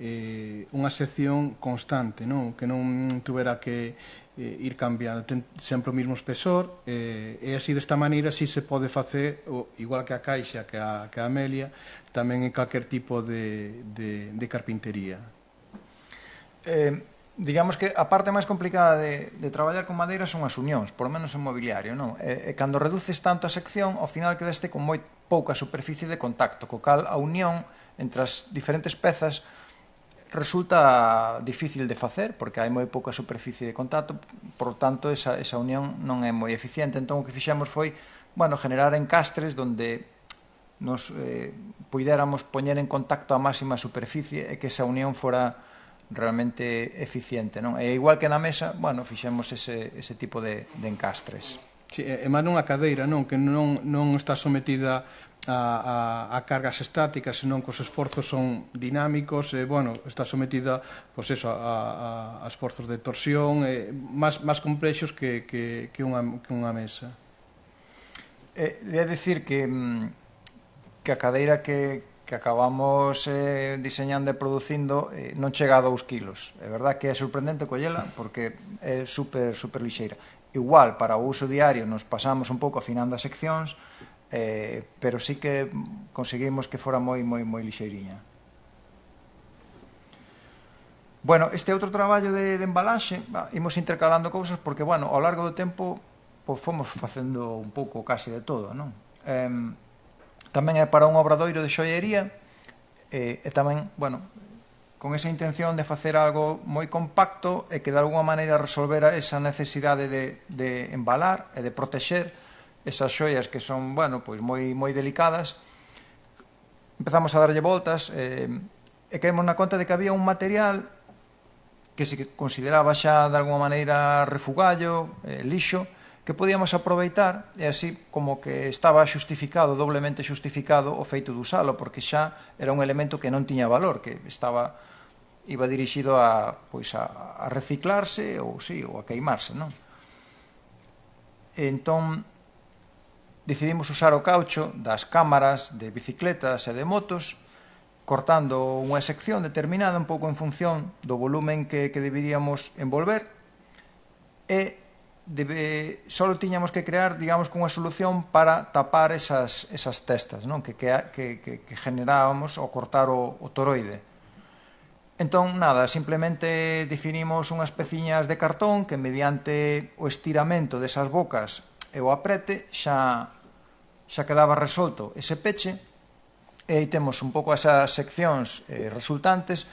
Speaker 3: unha sección constante, non? Que non tuvera que ir cambiando, ten sempre o mesmo espesor, e así desta maneira si se pode facer, igual que a caixa, que a Amelia, tamén en calquer tipo de carpintería.
Speaker 2: Digamos que a parte máis complicada de traballar con madeira son as unións, por lo menos en mobiliario, non? E cando reduces tanto a sección, ao final quedaste con moi pouca superficie de contacto, co cal a unión entre as diferentes pezas resulta difícil de facer, porque hai moi pouca superficie de contacto, por tanto, esa unión non é moi eficiente. Entón, o que fixemos foi, bueno, generar encastres onde nos puidéramos poñer en contacto a máxima superficie e que esa unión fora realmente eficiente, non? E igual que na mesa, bueno, fixemos ese tipo de encastres.
Speaker 3: Sí, e máis nunha cadeira, non? Que non está sometida a cargas estáticas, senón que os esforzos son dinámicos, e, bueno, está sometida, pois eso, a esforzos de torsión, máis complexos que unha mesa.
Speaker 2: É dicir que a cadeira que que acabamos diseñando e producindo non chega a 2 kilos. É verdad que é sorprendente collela porque é super lixeira. Igual, para o uso diario nos pasamos un pouco afinando as seccións, pero sí que conseguimos que fora moi lixeiriña. Bueno, este outro traballo de embalaxe, imos intercalando cousas porque, bueno, ao largo do tempo fomos facendo un pouco casi de todo, non? Tamén é para un obradoiro de xoiería e tamén, bueno, con esa intención de facer algo moi compacto e que de alguma maneira resolvera esa necesidade de embalar e de protexer esas xoias que son, bueno, pois moi delicadas. Empezamos a darlle voltas e caímos na conta de que había un material que se consideraba xa de alguma maneira refugallo, lixo, que podíamos aproveitar e así como que estaba xustificado, doblemente xustificado o feito de usalo, porque xa era un elemento que non tiña valor, que iba dirixido a reciclarse ou a queimarse, non? Entón decidimos usar o caucho das cámaras de bicicletas e de motos, cortando unha sección determinada un pouco en función do volumen que deberíamos envolver e só tiñamos que crear, digamos, unha solución para tapar esas testas, non? que generábamos ao cortar o toroide. Entón, nada, simplemente definimos unhas peciñas de cartón que mediante o estiramento desas bocas e o aprete xa quedaba resolto ese peche e aí temos un pouco esas seccións resultantes.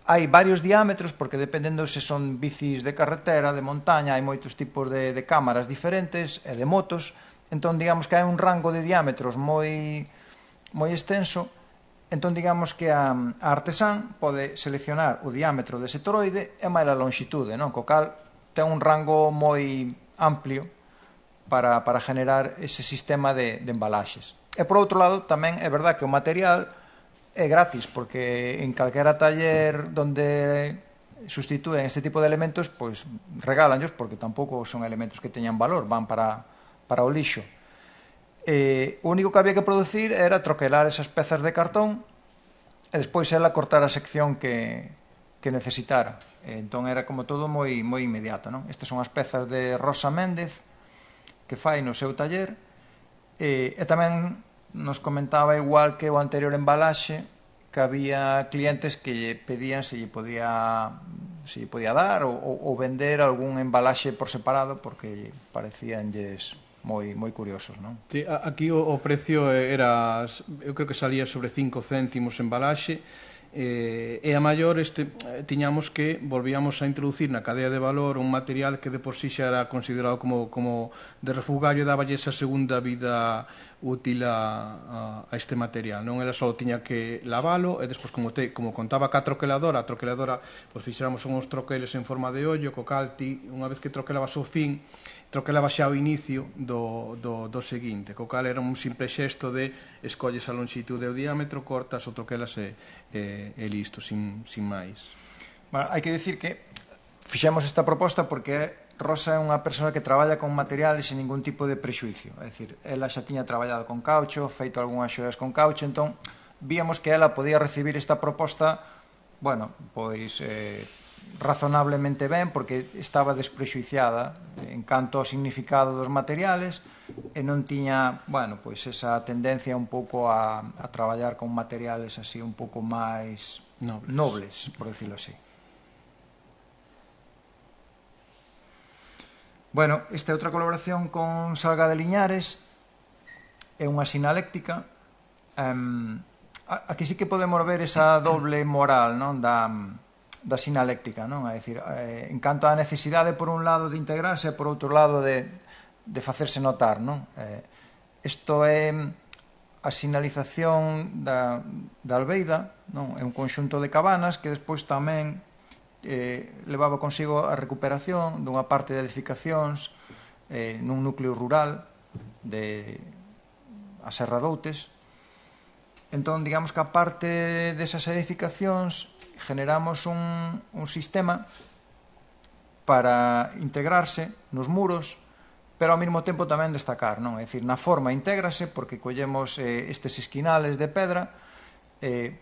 Speaker 2: Hai varios diámetros, porque dependendo se son bicis de carretera, de montaña, hai moitos tipos de cámaras diferentes e de motos, entón digamos que hai un rango de diámetros moi extenso, entón digamos que a artesán pode seleccionar o diámetro dese toroide e máis a longitude, non? Co cal ten un rango moi amplio para generar ese sistema de embalaxes. E por outro lado, tamén é verdad que o material é gratis, porque en calquera taller donde sustitúen este tipo de elementos, pois regálanllos, porque tampouco son elementos que teñan valor, van para o lixo. O único que había que producir era troquelar esas pezas de cartón e despois ela cortar a sección que necesitara. Entón era como todo moi inmediato, non? Estas son as pezas de Rosa Méndez que fai no seu taller e tamén nos comentaba, igual que o anterior embalaxe, que había clientes que lle pedían se lle podía dar ou vender algún embalaxe por separado porque parecíanlles moi curiosos, non?
Speaker 3: Sí, aquí o precio era, eu creo que salía sobre 5 céntimos embalaxe, e a maior tiñamos que volvíamos a introducir na cadea de valor un material que de por sí xa era considerado como de refugallo, daballe esa segunda vida útil a este material, non? Ela só tiña que lavalo e despois como contaba ca troqueladora, fixéramos uns troqueles en forma de ollo, co cal unha vez que troquelabas o fin, troquelaba xa o inicio do seguinte, co cal era un simple xesto de escolles a longitude e o diámetro, cortas o troquelas e listo, sin máis.
Speaker 2: Bueno, hai que dicir que fixemos esta proposta porque Rosa é unha persoa que traballa con materiales sin ningún tipo de prexuicio, é dicir, ela xa tiña traballado con caucho, feito algunhas xoias con caucho, entón víamos que ela podía recibir esta proposta, bueno, pois razonablemente ben, porque estaba desprexuiciada en canto ao significado dos materiales e non tiña, bueno, pois esa tendencia un pouco a traballar con materiales así un pouco máis nobles, por decirlo así. Bueno, esta é outra colaboración con Salga de Liñares, é unha sinaléctica. Aquí sí que podemos ver esa doble moral, non, da sinaléctica, non? É dicir, en canto á necesidade, por un lado, de integrarse e por outro lado de facerse notar, non? Isto é a sinalización da Albeida, non? É un conxunto de cabanas que despois tamén levaba consigo a recuperación dunha parte de edificacións nun núcleo rural a Serra de Outes. Entón, digamos que a parte desas edificacións generamos un sistema para integrarse nos muros, pero ao mesmo tempo tamén destacar, non? É dicir, na forma intégrase porque collemos estes esquinales de pedra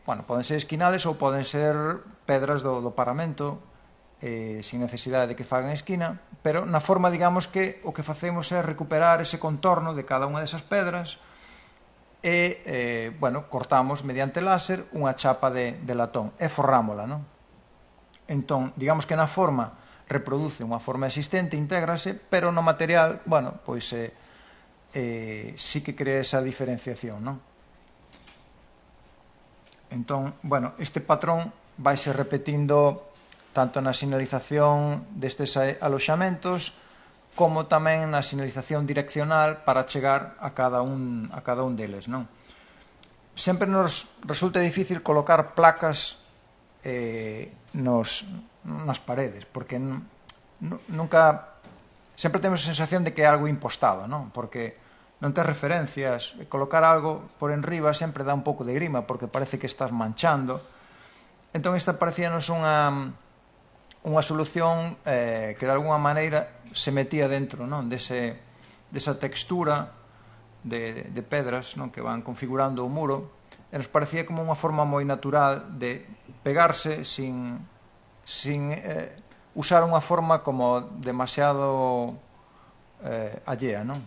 Speaker 2: bueno, poden ser esquinales ou poden ser pedras do paramento, sin necesidade de que fagan esquina, pero na forma, digamos, que o que facemos é recuperar ese contorno de cada unha desas pedras e, bueno, cortamos mediante láser unha chapa de latón e forrámola, non? Entón, digamos que na forma reproduce unha forma existente, intégrase, pero no material, bueno, pois sí que crea esa diferenciación, non? Entón, bueno, este patrón vaise repetindo tanto na sinalización destes aloxamentos como tamén na sinalización direccional para chegar a cada un deles, non? Sempre nos resulta difícil colocar placas nas paredes, porque nunca sempre temos a sensación de que é algo impostado, non? Porque non tes referencias, colocar algo por enriba sempre dá un pouco de grima, porque parece que estás manchando. Entón esta parecíanos unha solución que de alguna maneira se metía dentro, non, desa textura de pedras, non, que van configurando o muro, e nos parecía como unha forma moi natural de pegarse sin usar unha forma como demasiado allea, non?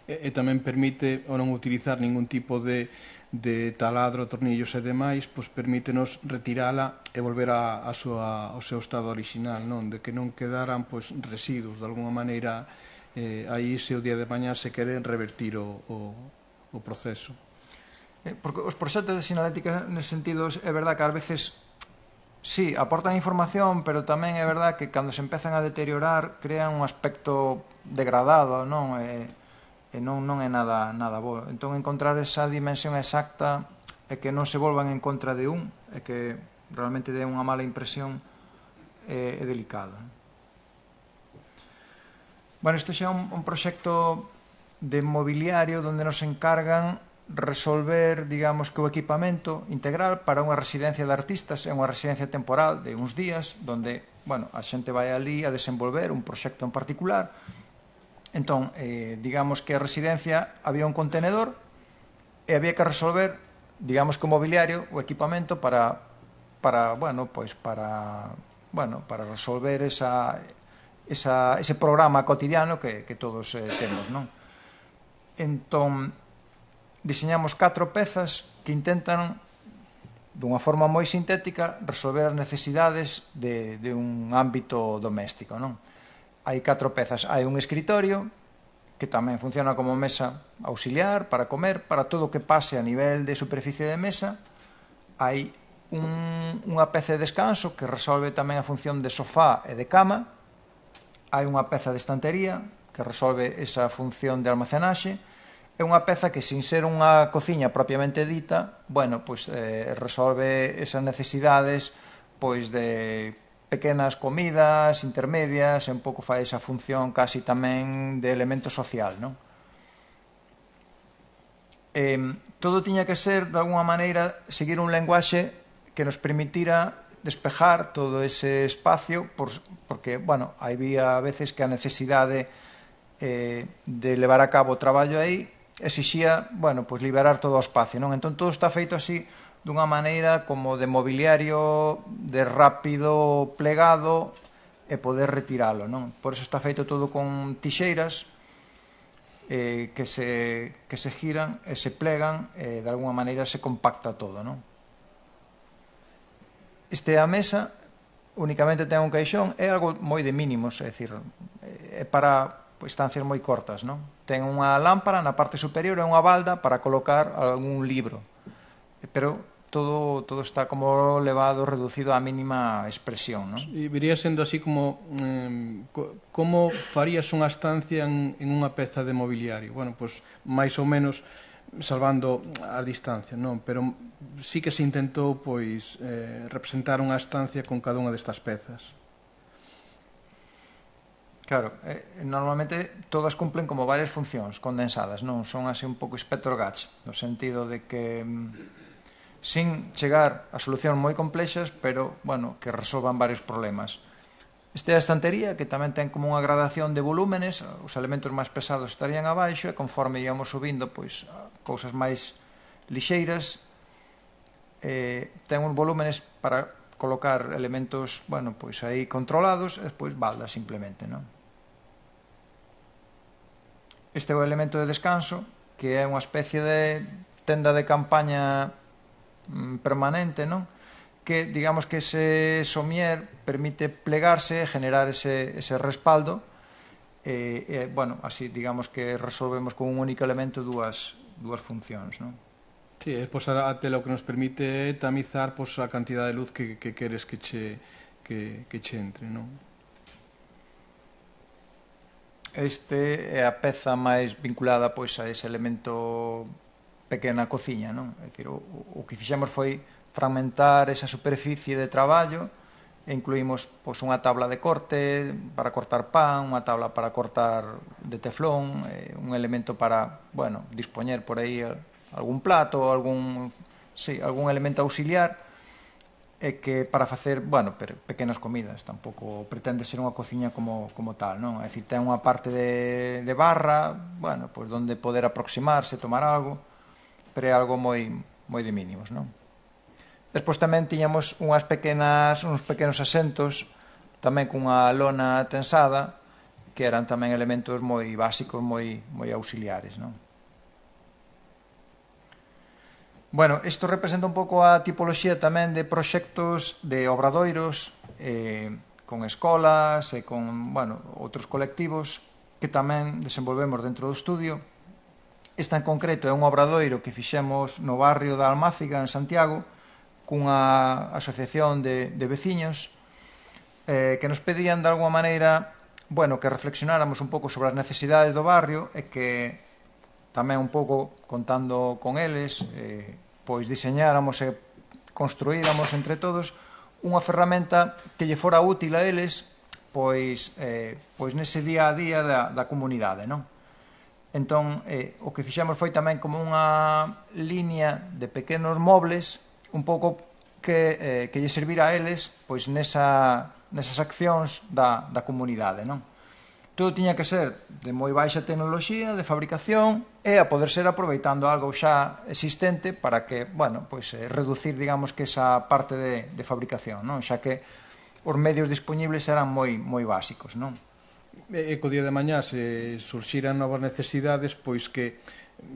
Speaker 3: E tamén permite, ao non utilizar ningún tipo de taladro, tornillos e demais, pois permítenos retirala e volver ao seu estado orixinal, non? De que non quedaran pois residuos, de alguna maneira aí se o día de mañá se quere revertir o proceso.
Speaker 2: Porque os proxectos de sinalética nese sentido é verdad que ás veces sí, aportan información, pero tamén é verdad que cando se empezan a deteriorar crean un aspecto degradado, non? E non é nada bo. Entón, encontrar esa dimensión exacta e que non se volvan en contra de un e que realmente dé unha mala impresión é delicado. Bueno, isto xa é un proxecto de mobiliario onde nos encargan resolver, digamos, que o equipamento integral para unha residencia de artistas, é unha residencia temporal de uns días onde, bueno, a xente vai ali a desenvolver un proxecto en particular. Entón, digamos que a residencia había un contenedor e había que resolver, digamos que o mobiliario, o equipamento para resolver ese programa cotidiano que todos temos, non? Entón, diseñamos 4 pezas que intentan, dunha forma moi sintética, resolver as necesidades de un ámbito doméstico, non? Hai 4 pezas. Hai un escritorio que tamén funciona como mesa auxiliar para comer, para todo o que pase a nivel de superficie de mesa. Hai unha peza de descanso que resolve tamén a función de sofá e de cama. Hai unha peza de estantería que resolve esa función de almacenaxe. É unha peza que, sin ser unha cociña propiamente dita, bueno, pois resolve esas necesidades pois de pequenas comidas, intermedias, e un pouco fai esa función casi tamén de elemento social, non? Todo tiña que ser, de alguna maneira, seguir un lenguaxe que nos permitira despejar todo ese espacio, porque, bueno, había veces que a necesidade de levar a cabo o traballo aí exixía, bueno, pois liberar todo o espacio, non? Entón todo está feito así dunha maneira como de mobiliario de rápido plegado e poder retiralo, non? Por iso está feito todo con tixeiras que se giran e se plegan e de alguna maneira se compacta todo, non? Este a mesa únicamente ten un caixón, é algo moi de mínimos, é dicir, é para estancias moi cortas, non? Ten unha lámpara na parte superior e unha balda para colocar algún libro, pero todo está como levado, reducido á mínima expresión, non?
Speaker 3: E viría sendo así como como farías unha estancia en unha peza de mobiliario? Bueno, pois máis ou menos salvando as distancias, non? Pero sí que se intentou pois representar unha estancia con cada unha destas pezas.
Speaker 2: Claro, normalmente todas cumplen como varias funcións condensadas, non? Son así un pouco spectro-gadget, no sentido de que sin chegar a solucións moi complexas, pero, bueno, que resolvan varios problemas. Esta é a estantería, que tamén ten como unha gradación de volúmenes, os elementos máis pesados estarían abaixo, e conforme íamos subindo, pois, cousas máis lixeiras, ten uns volúmenes para colocar elementos, bueno, pois aí controlados, e despois balda simplemente, non? Este é o elemento de descanso, que é unha especie de tenda de campaña permanente, non? Que, digamos que ese somier permite plegarse e generar ese respaldo, bueno, así, digamos que resolvemos con un único elemento dúas funcións, non?
Speaker 3: Sí, pois a tela o que nos permite tamizar pois, a cantidad de luz que queres que che entre, non?
Speaker 2: Este é a peza máis vinculada pois a ese elemento pequena cociña, non? É dicir, o que fixemos foi fragmentar esa superficie de traballo e incluímos pois unha tabla de corte para cortar pan, unha tabla para cortar de teflón, un elemento para, bueno, dispoñer por aí algún plato, algún elemento auxiliar, e que para facer, bueno, pequenas comidas, tampouco pretende ser unha cociña como tal, non? É dicir, ten unha parte de barra, bueno, pois donde poder aproximarse, tomar algo, pero é algo moi de mínimos, non? Despois tamén tiñamos uns pequenos asentos, tamén cunha lona tensada, que eran tamén elementos moi básicos, moi auxiliares, non? Bueno, isto representa un pouco a tipoloxía tamén de proxectos de obradoiros con escolas e con, bueno, outros colectivos que tamén desenvolvemos dentro do estudio. Esta en concreto é un obradoiro que fixemos no barrio da Almáciga, en Santiago, cunha asociación de veciños que nos pedían de alguma maneira, bueno, que reflexionáramos un pouco sobre as necesidades do barrio e que tamén un pouco contando con eles, pois diseñáramos e construíramos entre todos unha ferramenta que lle fora útil a eles pois nese día a día da comunidade, non? Entón, o que fixemos foi tamén como unha liña de pequenos mobles un pouco que lle servira a eles pois nesas accións da comunidade, non? Todo tiña que ser de moi baixa tecnoloxía, de fabricación, e a poder ser aproveitando algo xa existente para que, bueno, pois reducir, digamos, que esa parte de fabricación, non? Xa que os medios dispoñibles eran moi básicos, non?
Speaker 3: E co día de mañá se surxiran novas necesidades, pois que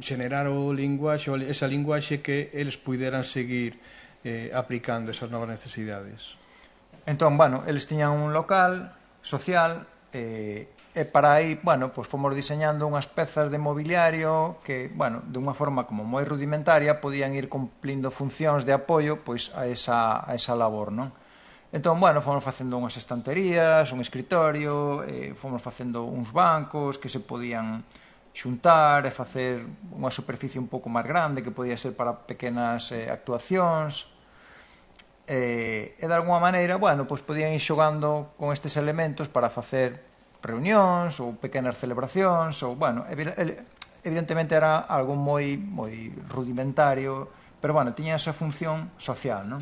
Speaker 3: xenerar o linguaxe, esa linguaxe que eles puderan seguir aplicando esas novas necesidades.
Speaker 2: Entón, bueno, eles tiñan un local social e para aí, bueno, pois fomos diseñando unhas pezas de mobiliario que, bueno, de unha forma como moi rudimentaria podían ir cumplindo funcións de apoio pois a esa labor, non? Entón, bueno, fomos facendo unhas estanterías, un escritorio, fomos facendo uns bancos que se podían xuntar e facer unha superficie un pouco máis grande que podía ser para pequenas actuacións, e de alguma maneira, bueno, pois podían ir xogando con estes elementos para facer reunións ou pequenas celebracións, ou, bueno, evidentemente era algo moi rudimentario, pero, bueno, tiña esa función social, non?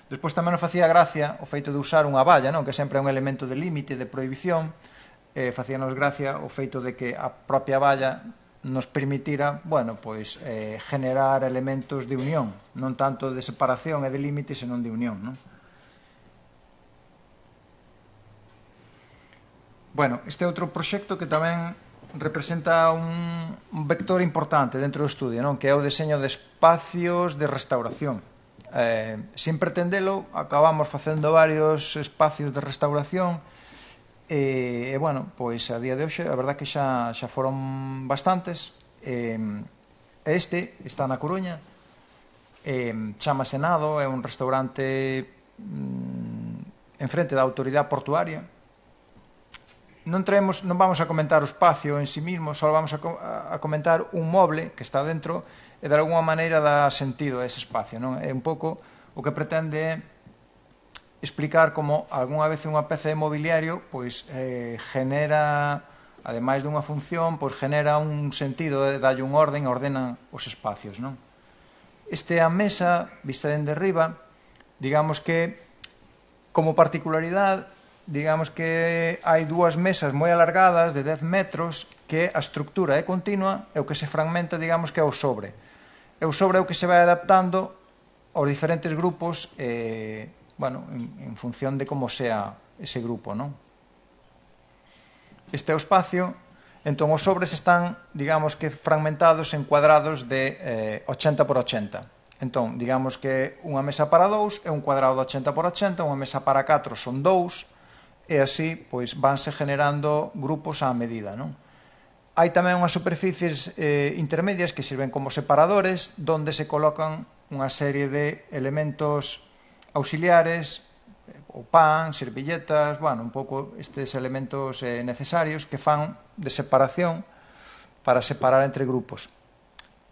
Speaker 2: Despois tamén nos facía gracia o feito de usar unha valla, non? Que sempre é un elemento de límite, de prohibición, facíanos gracia o feito de que a propia valla nos permitira, bueno, pois generar elementos de unión, non tanto de separación e de límite, senón de unión, non? Bueno, este é outro proxecto que tamén representa un vector importante dentro do estudio, non? Que é o deseño de espacios de restauración. Sin pretendelo, acabamos facendo varios espacios de restauración e, bueno, pois a día de hoxe, a verdad que xa foron bastantes. Este está na Coruña, chamase Nado, é un restaurante en frente da autoridade portuaria. Non vamos a comentar o espacio en sí mismo, só vamos a comentar un moble que está dentro e de alguma maneira dá sentido a ese espacio, non? É un pouco o que pretende explicar como algunha vez unha peza de mobiliario pois genera, ademais dunha función, pois genera un sentido, dalle un orden, ordena os espacios, non? Este é a mesa vista dende arriba, digamos que como particularidade, digamos que hai dúas mesas moi alargadas de 10 metros que a estructura é continua e o que se fragmenta, digamos, que é o sobre. E o sobre é o que se vai adaptando aos diferentes grupos bueno, en función de como sea ese grupo, non? Este é o espacio, entón os sobres están, digamos que fragmentados en cuadrados de 80 por 80. Entón, digamos que unha mesa para 2 é un cuadrado de 80 por 80, unha mesa para 4 son 2, e así, pois, vanse generando grupos á medida, non? Hai tamén unhas superficies intermedias que sirven como separadores, donde se colocan unha serie de elementos auxiliares, o pan, servilletas, bueno, un pouco estes elementos necesarios que fan de separación para separar entre grupos.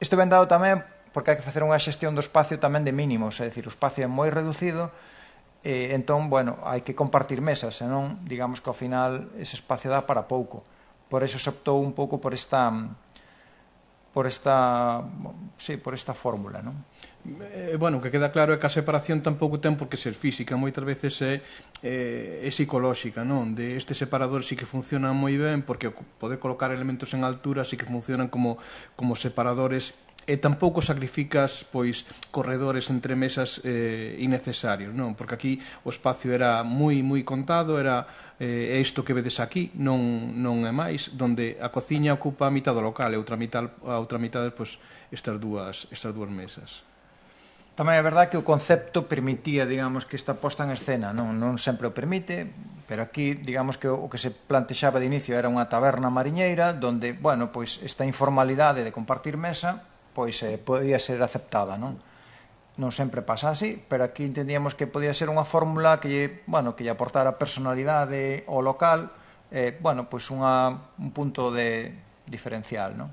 Speaker 2: Isto ben dado tamén porque hai que facer unha xestión do espacio tamén de mínimos, é dicir, o espacio é moi reducido, entón, bueno, hai que compartir mesas, senón, digamos que ao final ese espacio dá para pouco. Por eso se optou un pouco por esta fórmula, non?
Speaker 3: Bueno, o que queda claro é que a separación tampouco ten por que ser física, moitas veces é psicolóxica, non? De este separador sí que funciona moi ben, porque poder colocar elementos en altura sí que funcionan como separadores, e tampouco sacrificas pois corredores entre mesas innecesarios, non? Porque aquí o espacio era moi contado, era isto que vedes aquí, non é máis, donde a cociña ocupa a mitad do local e a outra mitad pois estas dúas mesas.
Speaker 2: Tamén é verdade que o concepto permitía, digamos, que esta posta en escena, non sempre o permite, pero aquí, digamos que o que se plantexaba de inicio era unha taberna mariñeira, donde, bueno, pois esta informalidade de compartir mesa pois podía ser aceptada, non? Non sempre pasa así, pero aquí entendíamos que podía ser unha fórmula que lle aportara personalidade ao local, bueno, pois un punto de diferencial, non?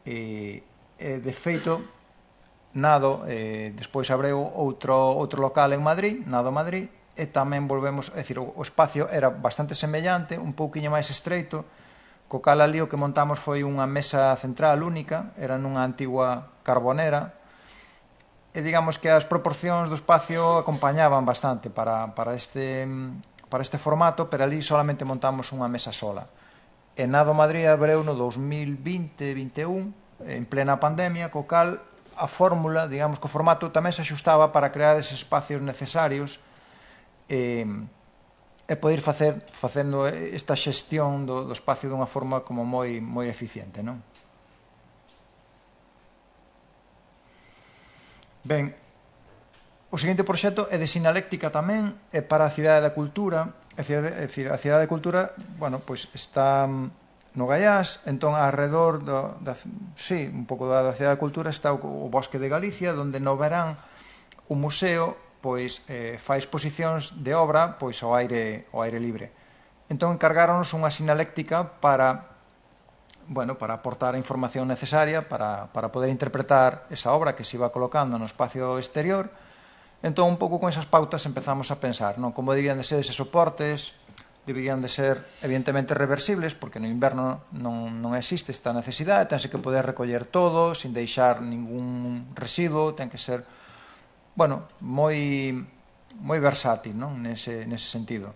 Speaker 2: E de feito, Nado, despois abreu outro local en Madrid, Nado Madrid, e tamén volvemos, é dicir, o espacio era bastante semellante, un pouquiño máis estreito, co cal ali o que montamos foi unha mesa central única, era nunha antigua carbonera, e digamos que as proporcións do espacio acompañaban bastante para este formato, pero ali solamente montamos unha mesa sola. E Nado Madrid abreu no 2020-21, en plena pandemia, co cal a fórmula, digamos que o formato tamén se axustaba para crear eses espacios necesarios e poder facendo esta xestión do espacio dunha forma como moi eficiente, non? Ben, o seguinte proxecto é de sinaléctica tamén, é para a Cidade da Cultura. A Cidade da Cultura, bueno, pois está no Gaiás, entón alrededor un pouco da Cidade da Cultura está o Bosque de Galicia, onde no verán o museo pois fai exposicións de obra pois ao aire libre. Entón encargáronos unha sinaléctica para aportar a información necesaria para poder interpretar esa obra que se iba colocando no espacio exterior. Entón un pouco con esas pautas empezamos a pensar, non? Como deberían de ser eses soportes, deberían de ser evidentemente reversibles, porque no inverno non existe esta necesidade, tense que poder recoller todo sin deixar ningún residuo, ten que ser moi versátil, non? Nese sentido.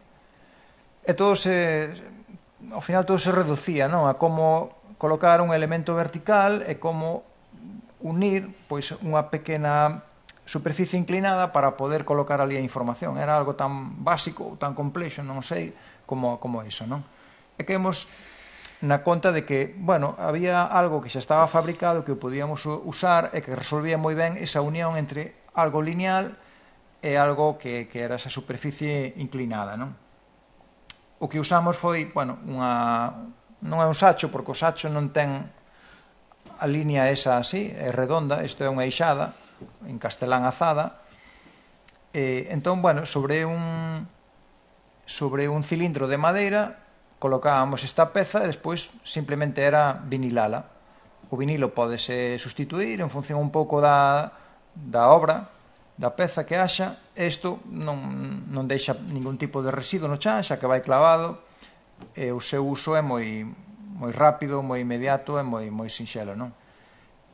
Speaker 2: E ao final todo se reducía, non? A como colocar un elemento vertical e como unir pois unha pequena superficie inclinada para poder colocar ali a información. Era algo tan básico ou tan complexo, non sei, como iso, non? E quedamos na conta de que, había algo que xa estaba fabricado que podíamos usar e que resolvía moi ben esa unión entre algo lineal e algo que era esa superficie inclinada, non? O que usamos foi, non é un sacho, porque o sacho non ten a línea esa así, é redonda, isto é unha eixada, en castelán azada, entón, sobre un cilindro de madeira colocábamos esta peza e despois simplemente era vinilala. O vinilo pódese sustituir en función un pouco da obra, da peza que haxa. Isto non deixa ningún tipo de residuo no chan, xa que vai clavado, e o seu uso é moi rápido, moi inmediato e moi sinxelo, non?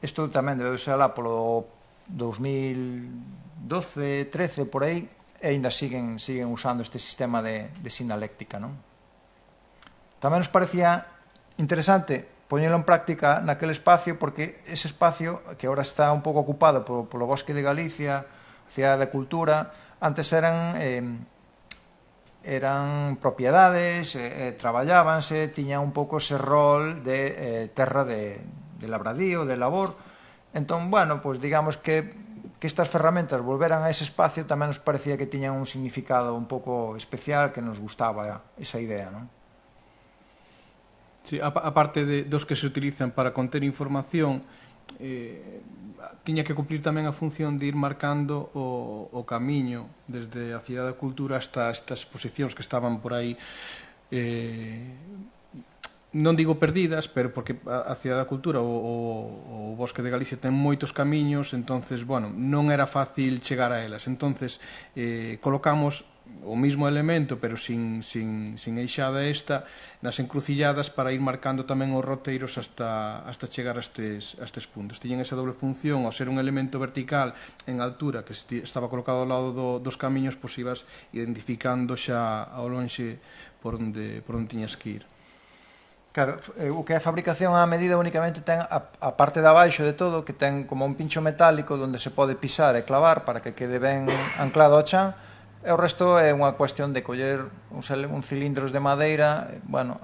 Speaker 2: Isto tamén debe ser lá polo 2012-13, por aí, e ainda siguen usando este sistema de sinaléctica, non? Tamén nos parecía interesante poñelo en práctica naquele espacio, porque ese espacio, que agora está un pouco ocupado polo Bosque de Galicia, Cidade da Cultura, antes eran propiedades, traballábanse, tiña un pouco ese rol de terra de labradío, de labor. Entón, bueno, pues digamos que estas ferramentas volveran a ese espacio tamén nos parecía que tiñan un significado un pouco especial, que nos gustaba esa idea, non?
Speaker 3: Sí, a parte dos que se utilizan para conter información, tiña que cumplir tamén a función de ir marcando o camiño desde a Cidade da Cultura hasta estas exposicións que estaban por aí, non digo perdidas, pero porque a Cidade da Cultura o Bosque de Galicia ten moitos camiños, entonces, bueno, non era fácil chegar a elas. Entonces, colocamos o mismo elemento, pero sin eixada esta, nas encrucilladas para ir marcando tamén os roteiros hasta chegar a estes puntos. Tiñen esa doble función, ao ser un elemento vertical en altura que estaba colocado ao lado dos camiños, pois ibas identificando xa ao lonxe por onde tiñas que ir.
Speaker 2: Claro, o que é a fabricación á medida únicamente ten a parte de abaixo de todo, que ten como un pincho metálico onde se pode pisar e clavar para que quede ben anclado ao chan, e o resto é unha cuestión de coller uns cilindros de madeira, bueno,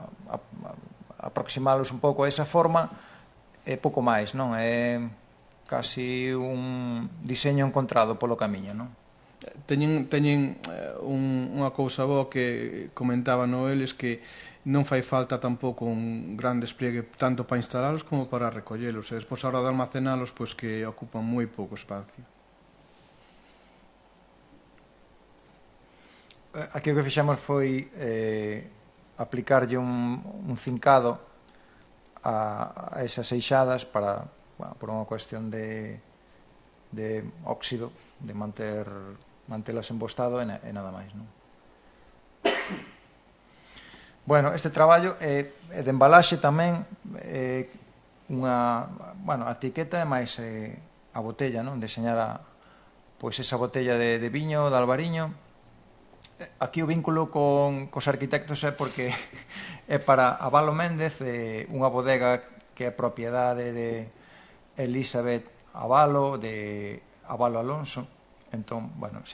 Speaker 2: aproximalos un pouco a esa forma, e pouco máis, non? É casi un diseño encontrado polo camiño, non?
Speaker 3: Teñen unha cousa boa que comentaban eles, que non fai falta tampouco un gran despliegue tanto para instalalos como para recollelos, e despois a hora de almacenalos, pois que ocupan moi pouco espacio.
Speaker 2: Aquí o que fixemos foi aplicarlle un cincado a esas eixadas para, bueno, por unha cuestión de óxido, de mantelas embostado e nada máis, non? Bueno, este traballo de embalaxe tamén, bueno, a etiqueta é máis a botella, non? Deseñar pois esa botella de viño, de albariño. Aquí o vínculo cos arquitectos é porque é para Abalo Méndez, unha bodega que é propiedade de Elizabeth Abalo, de Abalo Alonso. Entón, bueno,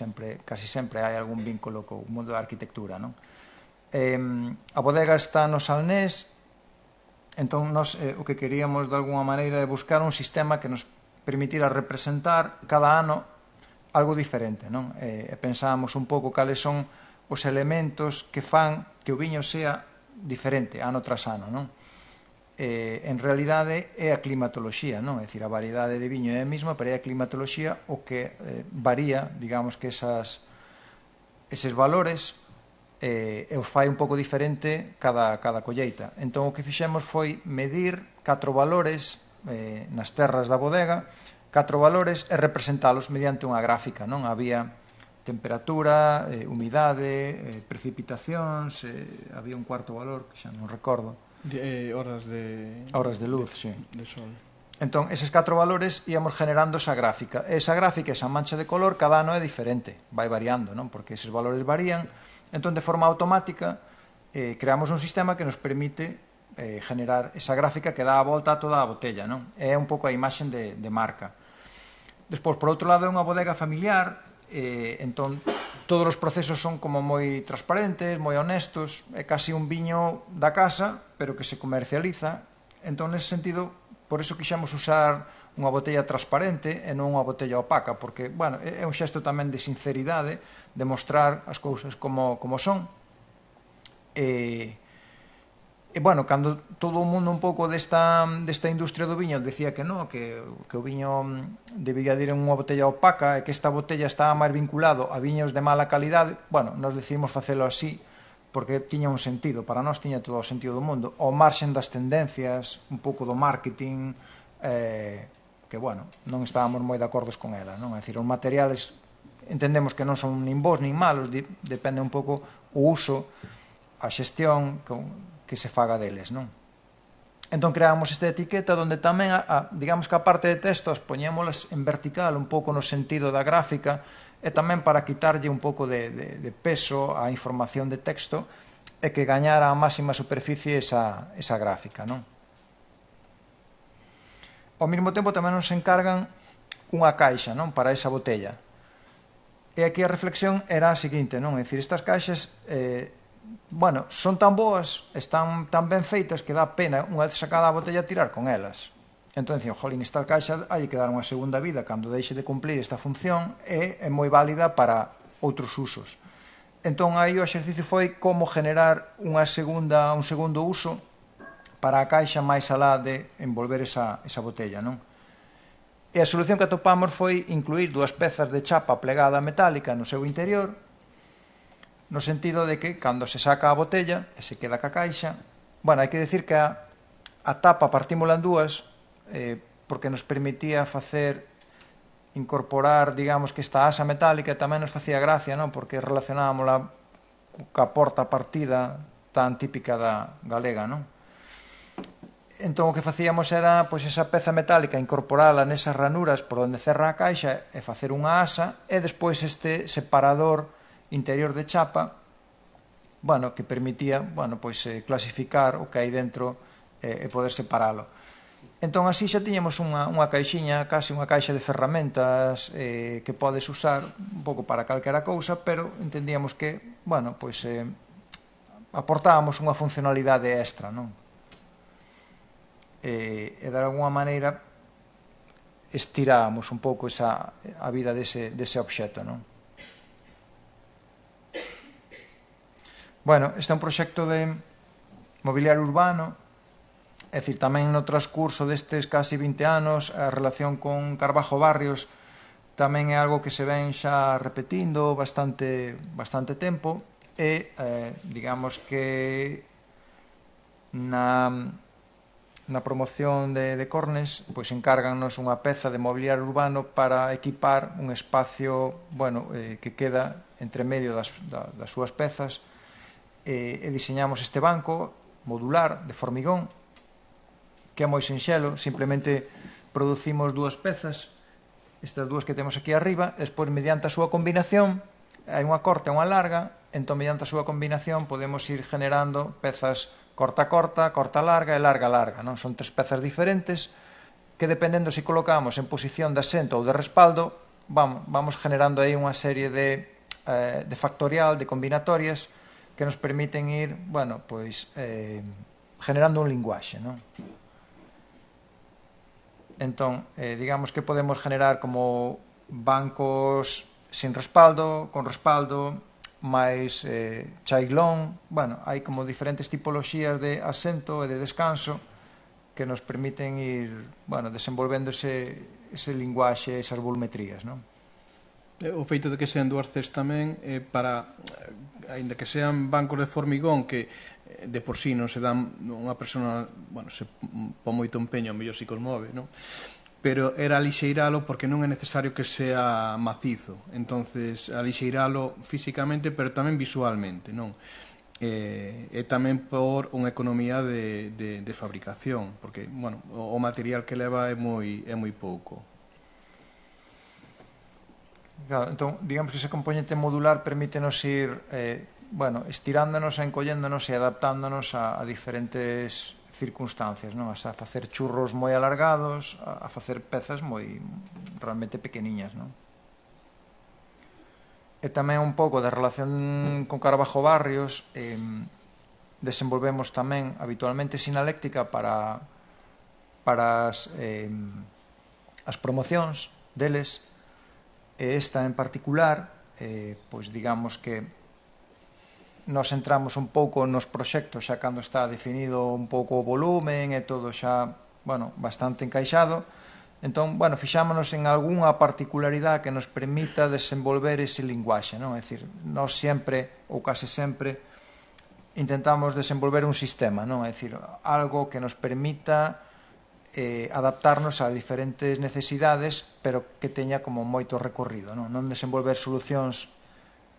Speaker 2: casi sempre hai algún vínculo co mundo da arquitectura, non? A bodega está no Salnés, entón nos o que queríamos de alguna maneira é buscar un sistema que nos permitira representar cada ano algo diferente, non? E pensábamos un pouco cales son os elementos que fan que o viño sea diferente ano tras ano, non? En realidade é a climatoloxía, non? É dicir, a variedade de viño é a mesma, pero é a climatoloxía o que varía, digamos que eses valores e os fai un pouco diferente cada colleita. Entón o que fixemos foi medir 4 valores nas terras da bodega, 4 valores e representalos mediante unha gráfica, non? Había temperatura, humidade, precipitacións, había un cuarto valor que xa non recordo.
Speaker 3: Horas de
Speaker 2: luz, sí.
Speaker 3: De sol.
Speaker 2: Entón, eses 4 valores íamos generando esa gráfica. Esa gráfica, esa mancha de color, cada ano é diferente, vai variando, non? Porque eses valores varían. Entón, de forma automática, creamos un sistema que nos permite generar esa gráfica que dá a volta a toda a botella, non? É un pouco a imaxen de marca. Despois, por outro lado, é unha bodega familiar, entón, todos os procesos son como moi transparentes, moi honestos, é casi un viño da casa, pero que se comercializa. Entón, nese sentido, por iso quixemos usar unha botella transparente e non unha botella opaca, porque, bueno, é un xesto tamén de sinceridade, de mostrar as cousas como son. E, bueno, cando todo o mundo un pouco desta industria do viño decía que non, que o viño debía ir en unha botella opaca e que esta botella estaba máis vinculado a viños de mala calidade, bueno, nos decidimos facelo así porque tiña un sentido, para nós tiña todo o sentido do mundo, ao marxen das tendencias, un pouco do marketing, que, bueno, non estábamos moi de acordos con ela, non? É dicir, os materiales entendemos que non son nin bons nin malos, depende un pouco o uso, a xestión que se faga deles, non? Entón creamos esta etiqueta onde tamén, digamos que a parte de texto as poñémolas en vertical un pouco no sentido da gráfica e tamén para quitarlle un pouco de peso á información de texto e que gañara a máxima superficie esa gráfica, non? ao mesmo tempo tamén nos encargan unha caixa, non, para esa botella. E aquí a reflexión era a seguinte, non? É dicir, estas caixas bueno, son tan boas, están tan ben feitas que dá pena unha vez sacada a botella tirar con elas. Entón, dicían, jolín, esta caixa hai que dar unha segunda vida cando deixe de cumplir esta función e é moi válida para outros usos. Entón, aí o exercicio foi como generar un segundo uso para a caixa máis alá de envolver esa botella, non? E a solución que atopamos foi incluir 2 pezas de chapa plegada metálica no seu interior, no sentido de que, cando se saca a botella e se queda ca caixa, bueno, hai que decir que a tapa partímola en 2, porque nos permitía incorporar, digamos, que esta asa metálica tamén nos facía gracia, non? Porque relacionábamos ca porta partida tan típica da galega, non? Entón o que facíamos era, pois, esa peza metálica incorporala nesas ranuras por onde cerra a caixa e facer unha asa, e despois este separador interior de chapa, bueno, que permitía, bueno, pois, clasificar o que hai dentro e poder separalo. Entón así xa tiñamos unha caixiña, case unha caixa de ferramentas que podes usar un pouco para calquera cousa, pero entendíamos que, bueno, pois aportábamos unha funcionalidade extra, non? E de alguma maneira estirábamos un pouco a vida dese obxecto, non? Bueno, este é un proxecto de mobiliario urbano, é dicir, tamén no transcurso destes casi 20 anos a relación con Carbajo Barrios tamén é algo que se ven xa repetindo bastante tempo e digamos que na promoción de Cornes pois encárgannos unha peza de mobiliario urbano para equipar un espacio, bueno, que queda entre medio das súas pezas, e diseñamos este banco modular de formigón que é moi sinxelo, simplemente producimos 2 pezas, estas 2 que temos aquí arriba, despois mediante a súa combinación, hai unha corta e unha larga, entón mediante a súa combinación podemos ir generando pezas corta-corta, corta-larga e larga-larga, non? Son 3 pezas diferentes que, dependendo se colocamos en posición de asento ou de respaldo, vamos generando aí unha serie de factorial, de combinatorias que nos permiten ir, bueno, pois generando un linguaxe, non? Entón, digamos que podemos generar como bancos sin respaldo, con respaldo, máis chaiglón, bueno, hai como diferentes tipoloxías de asento e de descanso que nos permiten ir, bueno, desenvolvendo ese linguaxe, esas volumetrías, non?
Speaker 3: O feito de que sean 2 cés tamén para, aínda que sean bancos de formigón que de por sí non se dan unha persona, bueno, se pon moito empeño, mellor si que os move, non? Pero era alixeiralo porque non é necesario que sea macizo, entonces alixeiralo físicamente pero tamén visualmente, non? E tamén por unha economía de fabricación, porque, bueno, o material que leva é moi pouco.
Speaker 2: Claro, entón, digamos que ese componente modular permítenos ir, bueno, estirándonos, encolléndonos e adaptándonos a diferentes circunstancias, non? A facer churros moi alargados, a facer pezas realmente pequeniñas, non? E tamén un pouco da relación con Carbajo Barrios, desenvolvemos tamén habitualmente sinaléctica para as promocións deles, e esta en particular, pois digamos que nos entramos un pouco nos proxectos xa cando está definido un pouco o volumen e todo xa, bueno, bastante encaixado. Entón, bueno, fixámonos en algunha particularidade que nos permita desenvolver ese linguaxe, non? É dicir, nós sempre, ou case sempre, intentamos desenvolver un sistema, non? É dicir, algo que nos permita adaptarnos a diferentes necesidades, pero que teña como moito recorrido, non? Non desenvolver solucións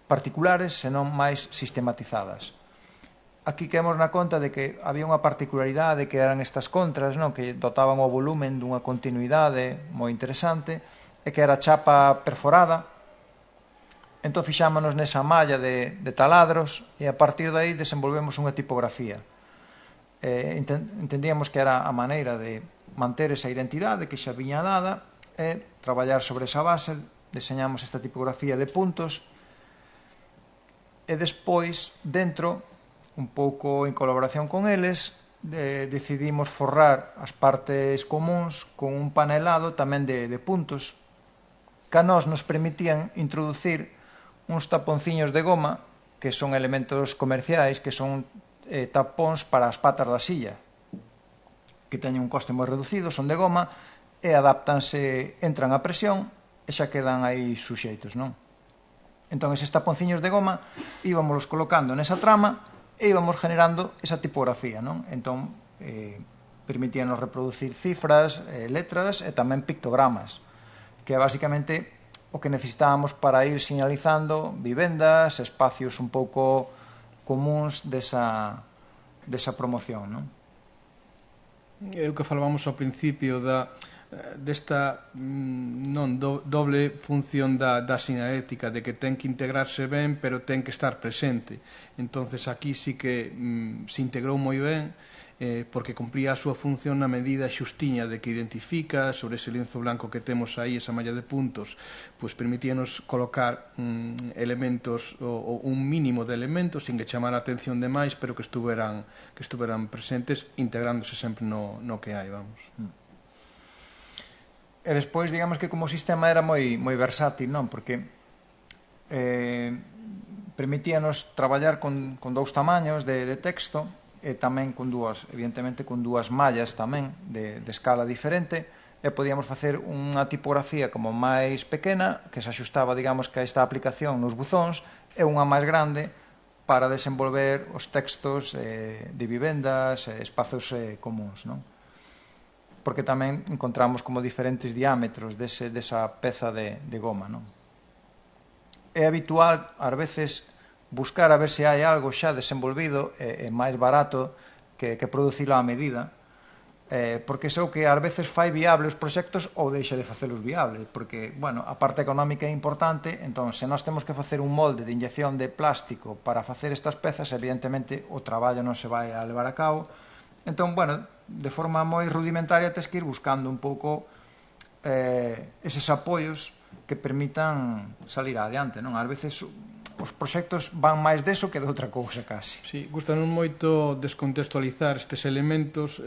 Speaker 2: particulares, senón máis sistematizadas. Aquí quedamos na conta de que había unha particularidade que eran estas contras, non? Que dotaban o volumen dunha continuidade moi interesante, e que era chapa perforada. Entón fixámonos nesa malla de taladros e a partir de aí desenvolvemos unha tipografía. Entendíamos que era a maneira de manter esa identidade que xa viña dada e traballar sobre esa base, deseñamos esta tipografía de puntos e despois, dentro, un pouco en colaboración con eles, decidimos forrar as partes comuns con un panelado tamén de puntos que a nós nos permitían introducir uns taponciños de goma que son elementos comerciais, que son tapóns para as patas da silla, que teñen un coste moi reducido, son de goma e adáptanse, entran a presión e xa quedan aí suxeitos, non? Entón, eses taponciños de goma íbamos colocando nesa trama e íbamos generando esa tipografía, non? Entón, permitíanos reproducir cifras, letras e tamén pictogramas, que é basicamente o que necesitábamos para ir señalizando vivendas, espacios un pouco comuns desa promoción, non?
Speaker 3: É o que falábamos ao principio desta doble función da sinalética, de que ten que integrarse ben, pero ten que estar presente. Entonces aquí sí que se integrou moi ben, porque cumplía a súa función na medida xustiña de que identifica sobre ese lienzo blanco que temos aí, esa malla de puntos, pois permitíanos colocar elementos, ou un mínimo de elementos, sin que chamar a atención demais, pero que estuveran presentes, integrándose sempre no que hai, vamos.
Speaker 2: E despois, digamos que como sistema era moi versátil, non? Porque permitíanos traballar con dous tamaños de texto e tamén con dúas, evidentemente con dúas mallas tamén de escala diferente, e podíamos facer unha tipografía como máis pequena, que se axustaba, digamos, que a esta aplicación nos buzóns, e unha máis grande para desenvolver os textos de vivendas, espazos comuns, non? Porque tamén encontramos como diferentes diámetros desa peza de goma, non? É habitual, ás veces, buscar a ver se hai algo xa desenvolvido e máis barato que producilo a medida, porque iso que ás veces fai viable os proxectos ou deixa de facelos viables, porque, bueno, a parte económica é importante, entón, se nós temos que facer un molde de inyección de plástico para facer estas pezas, evidentemente o traballo non se vai a levar a cabo, entón, bueno, de forma moi rudimentaria tens que ir buscando un pouco eses apoios que permitan salir adiante, non? Ás veces os proxectos van máis deso que de outra cousa, casi.
Speaker 3: Sí, gustanos moito descontextualizar estes elementos,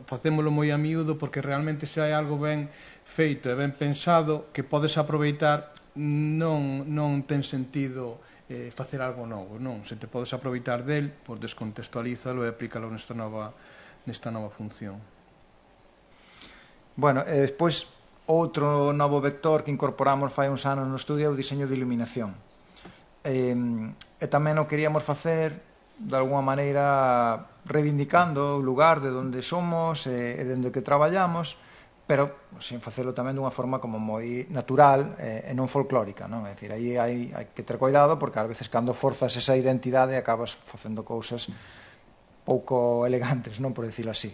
Speaker 3: facémolo moi a miúdo, porque realmente se hai algo ben feito e ben pensado que podes aproveitar, non ten sentido facer algo novo, non? Se te podes aproveitar del, pois descontextualízalo e aplícalo nesta nova función.
Speaker 2: Bueno, e despois outro novo vector que incorporamos fai uns anos no estudio é o diseño de iluminación. E tamén o queríamos facer de alguma maneira reivindicando o lugar de onde somos e de onde que traballamos, pero sin facelo tamén dunha forma como moi natural e non folclórica, non? É dicir, aí hai que ter cuidado, porque ás veces cando forzas esa identidade acabas facendo cousas pouco elegantes, non, por decirlo así.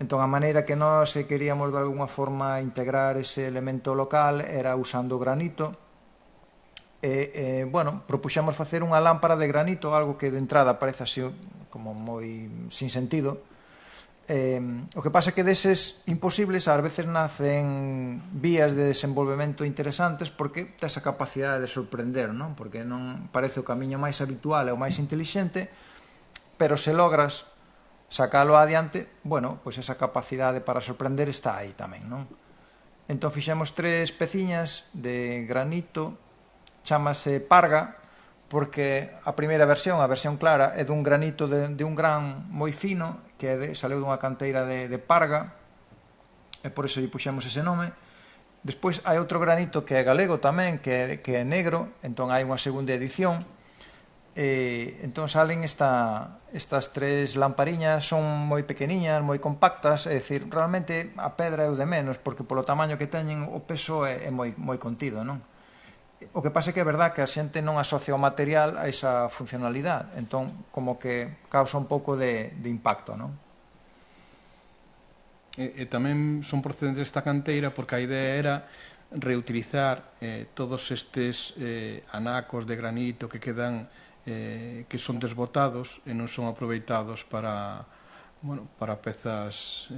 Speaker 2: Entón, a maneira que nós queríamos de alguna forma integrar ese elemento local era usando granito. Bueno, propuxemos facer unha lámpara de granito, algo que de entrada parece así como moi sin sentido. O que pasa é que deses imposibles ás veces nacen vías de desenvolvemento interesantes, porque tes a capacidade de sorprender, non? Porque non parece o camiño máis habitual e o máis intelixente, pero se logras sacalo adiante, bueno, pois esa capacidade para sorprender está aí tamén, non? Entón fixemos 3 peciñas de granito, chámase Parga, porque a primeira versión, a versión clara, é dun granito de un gran moi fino, que saleu dunha canteira de Parga, e por iso lle puxemos ese nome. Despois hai outro granito que é galego tamén, que é negro, entón hai unha segunda edición, entón salen estas 3 lampariñas, son moi pequeniñas, moi compactas, é dicir, realmente a pedra é o de menos, porque polo tamaño que teñen o peso é moi contido, non? O que pasa é que é verdad que a xente non asocia o material a esa funcionalidade, entón como que causa un pouco de impacto, non?
Speaker 3: E tamén son procedentes desta canteira porque a idea era reutilizar todos estes anacos de granito que quedan, que son desbotados e non son aproveitados para bueno, para pezas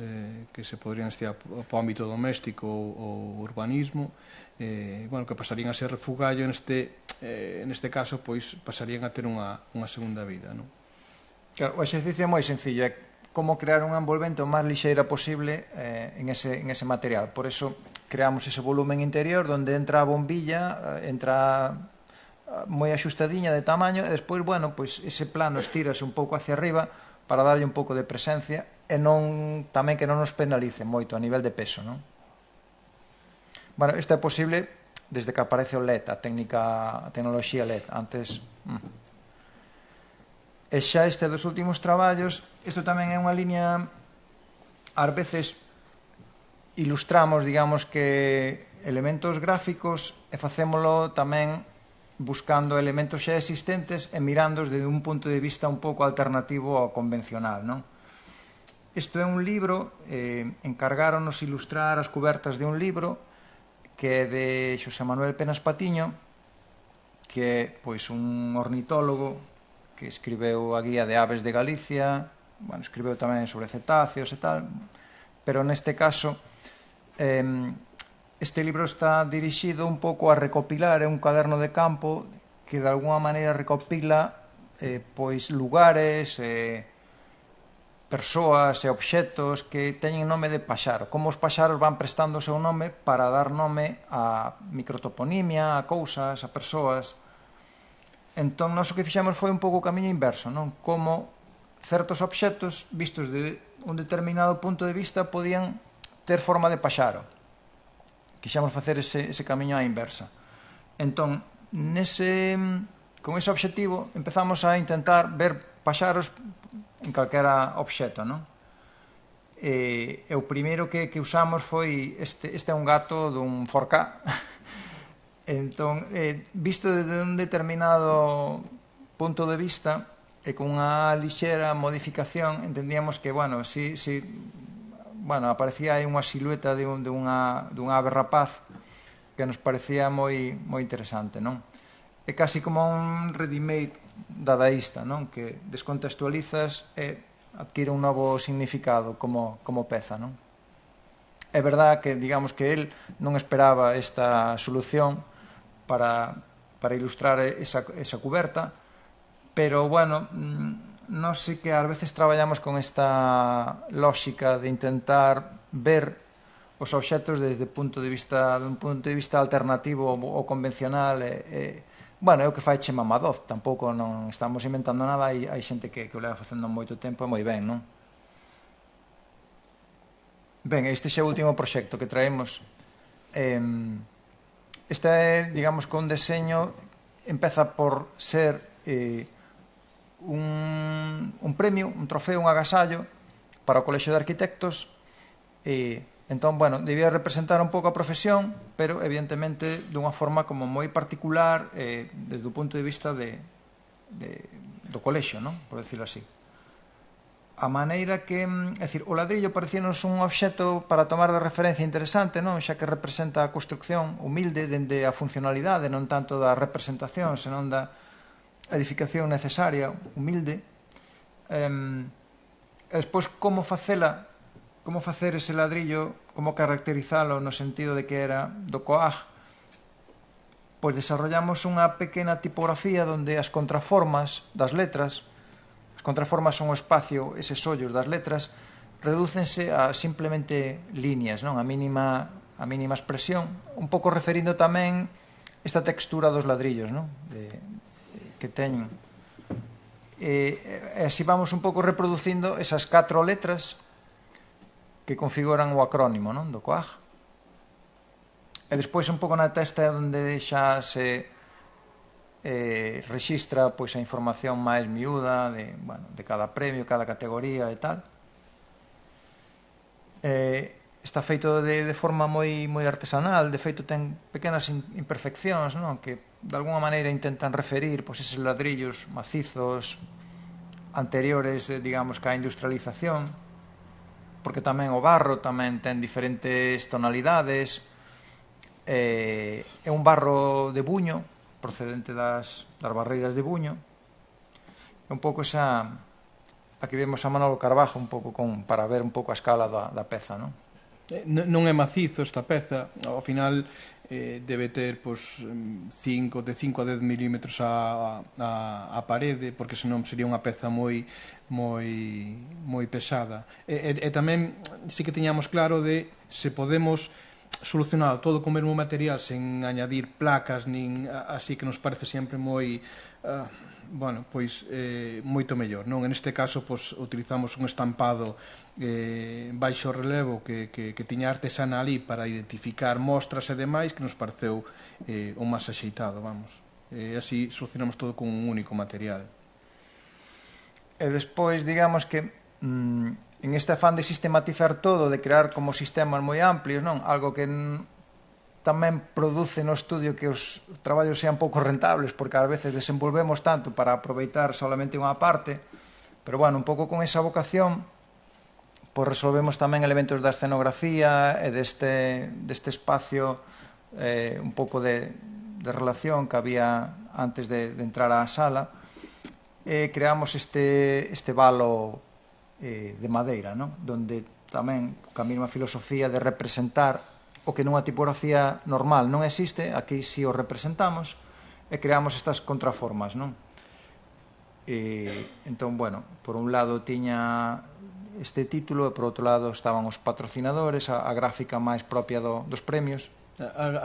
Speaker 3: que se podrían estirar para o ámbito doméstico ou urbanismo, bueno, que pasarían a ser refugallo, neste caso, pois pasarían a ter unha segunda vida, non?
Speaker 2: Claro, o exercicio é moi sencillo, é como crear un envolvente o máis lixeira posible en ese material. Por eso creamos ese volumen interior onde entra a bombilla, entra moi axustadiña de tamaño e despois, bueno, pois ese plano estírase un pouco hacia arriba para darlle un pouco de presencia e non tamén que non nos penalice moito a nivel de peso, non? Bueno, isto é posible desde que aparece o LED, a tecnoloxía LED. Antes... E xa este dos últimos traballos, isto tamén é unha liña, ás veces ilustramos, digamos que elementos gráficos e facémolo tamén buscando elementos xa existentes e mirándoos desde un punto de vista un pouco alternativo ao convencional, non? Isto é un libro, encargáronos ilustrar as cubertas de un libro que é de Xosé Manuel Penas Patiño, que é pois un ornitólogo que escribeu a Guía de Aves de Galicia, bueno, escribeu tamén sobre cetáceos e tal, pero neste caso este libro está dirixido un pouco a recopilar, é un caderno de campo que de alguna maneira recopila pois lugares, persoas e obxetos que teñen nome de paxaro, como os paxaros van prestando o seu nome para dar nome a microtoponimia, a cousas, a persoas. Entón, nós o que fixemos foi un pouco o camiño inverso, non? Como certos obxetos, vistos de un determinado punto de vista, podían ter forma de paxaro. Quixemos facer ese camiño á inversa. Entón, con ese obxectivo, empezamos a intentar ver paxaros en calquera obxeto, non? E o primeiro que usamos foi este é un gato dun forcá. Entón, visto desde un determinado punto de vista e con unha lixera modificación, entendíamos que, bueno, aparecía aí unha silueta dunha ave rapaz que nos parecía moi interesante, non? É casi como un ready-made dadaísta, non? Que descontextualizas e adquire un novo significado como peza, non? É verdad que, digamos, que el non esperaba esta solución para ilustrar esa cuberta, pero, bueno, nós sí que ás veces traballamos con esta lógica de intentar ver os obxetos desde un punto de vista alternativo ou convencional. Bueno, é o que fai Chema Madoz, tampouco non estamos inventando nada, hai xente que o leva facendo moito tempo e moi ben, non? Ben, este é o último proxecto que traemos. Este é, digamos, que un deseño empeza por ser un premio, un trofeo, un agasallo para o Colexio de Arquitectos. Entón, bueno, debía representar un pouco a profesión, pero evidentemente dunha forma como moi particular desde o punto de vista do colexio, non? Por decirlo así. A maneira que, é dicir, o ladrillo parecíanos un obxeto para tomar de referencia interesante, non? Xa que representa a construcción humilde dende a funcionalidade, non tanto da representación, senón da edificación necesaria, humilde. E despois, como facer ese ladrillo, como caracterizalo no sentido de que era do coag, pois desarrollamos unha pequena tipografía onde as contraformas das letras, as contraformas son o espacio, eses ollos das letras, redúcense a simplemente líneas, non? A mínima expresión, un pouco referindo tamén esta textura dos ladrillos, non? Que teñen. E así vamos un pouco reproducindo esas 4 letras que configuran o acrónimo, non? Do COAG. E despois un pouco na testa onde xa se rexistra pois a información máis miúda de cada premio, cada categoría e tal. Está feito de forma moi artesanal, de feito ten pequenas imperfeccións, non? Que de alguna maneira intentan referir pois eses ladrillos macizos anteriores, digamos, que á industrialización, porque tamén o barro tamén ten diferentes tonalidades. É un barro de Buño, procedente das barreiras de Buño. É un pouco esa aquí vemos a Manolo Carbajo un pouco para ver un pouco a escala da peza, non?
Speaker 3: Non é macizo esta peza, ao final debe ter pois, de 5 a 10 milímetros a parede, porque senón sería unha peza moi pesada. E tamén sí que tiñamos claro de se podemos solucionar todo co mesmo material sen añadir placas nin así, que nos parece sempre moi moito mellor, non? En este caso utilizamos un estampado baixo relevo que tiña artesana ali para identificar mostras e demais, que nos pareceu o máis axeitado, vamos. Así solucionamos todo con un único material.
Speaker 2: E despois, digamos que en este afán de sistematizar todo, de crear como sistemas moi amplios, non? Algo que tamén produce no estudio que os traballos sean pouco rentables, porque ás veces desenvolvemos tanto para aproveitar solamente unha parte, pero bueno, un pouco con esa vocación, pois resolvemos tamén elementos da escenografía e deste espacio un pouco de relación que había antes de entrar á sala, e creamos este valo de madeira, non? Donde tamén, ca mesma filosofía de representar o que nunha tipografía normal non existe, aquí si o representamos e creamos estas contraformas, non? Entón, bueno, por un lado tiña este título e por outro lado estaban os patrocinadores, a gráfica máis propia dos premios.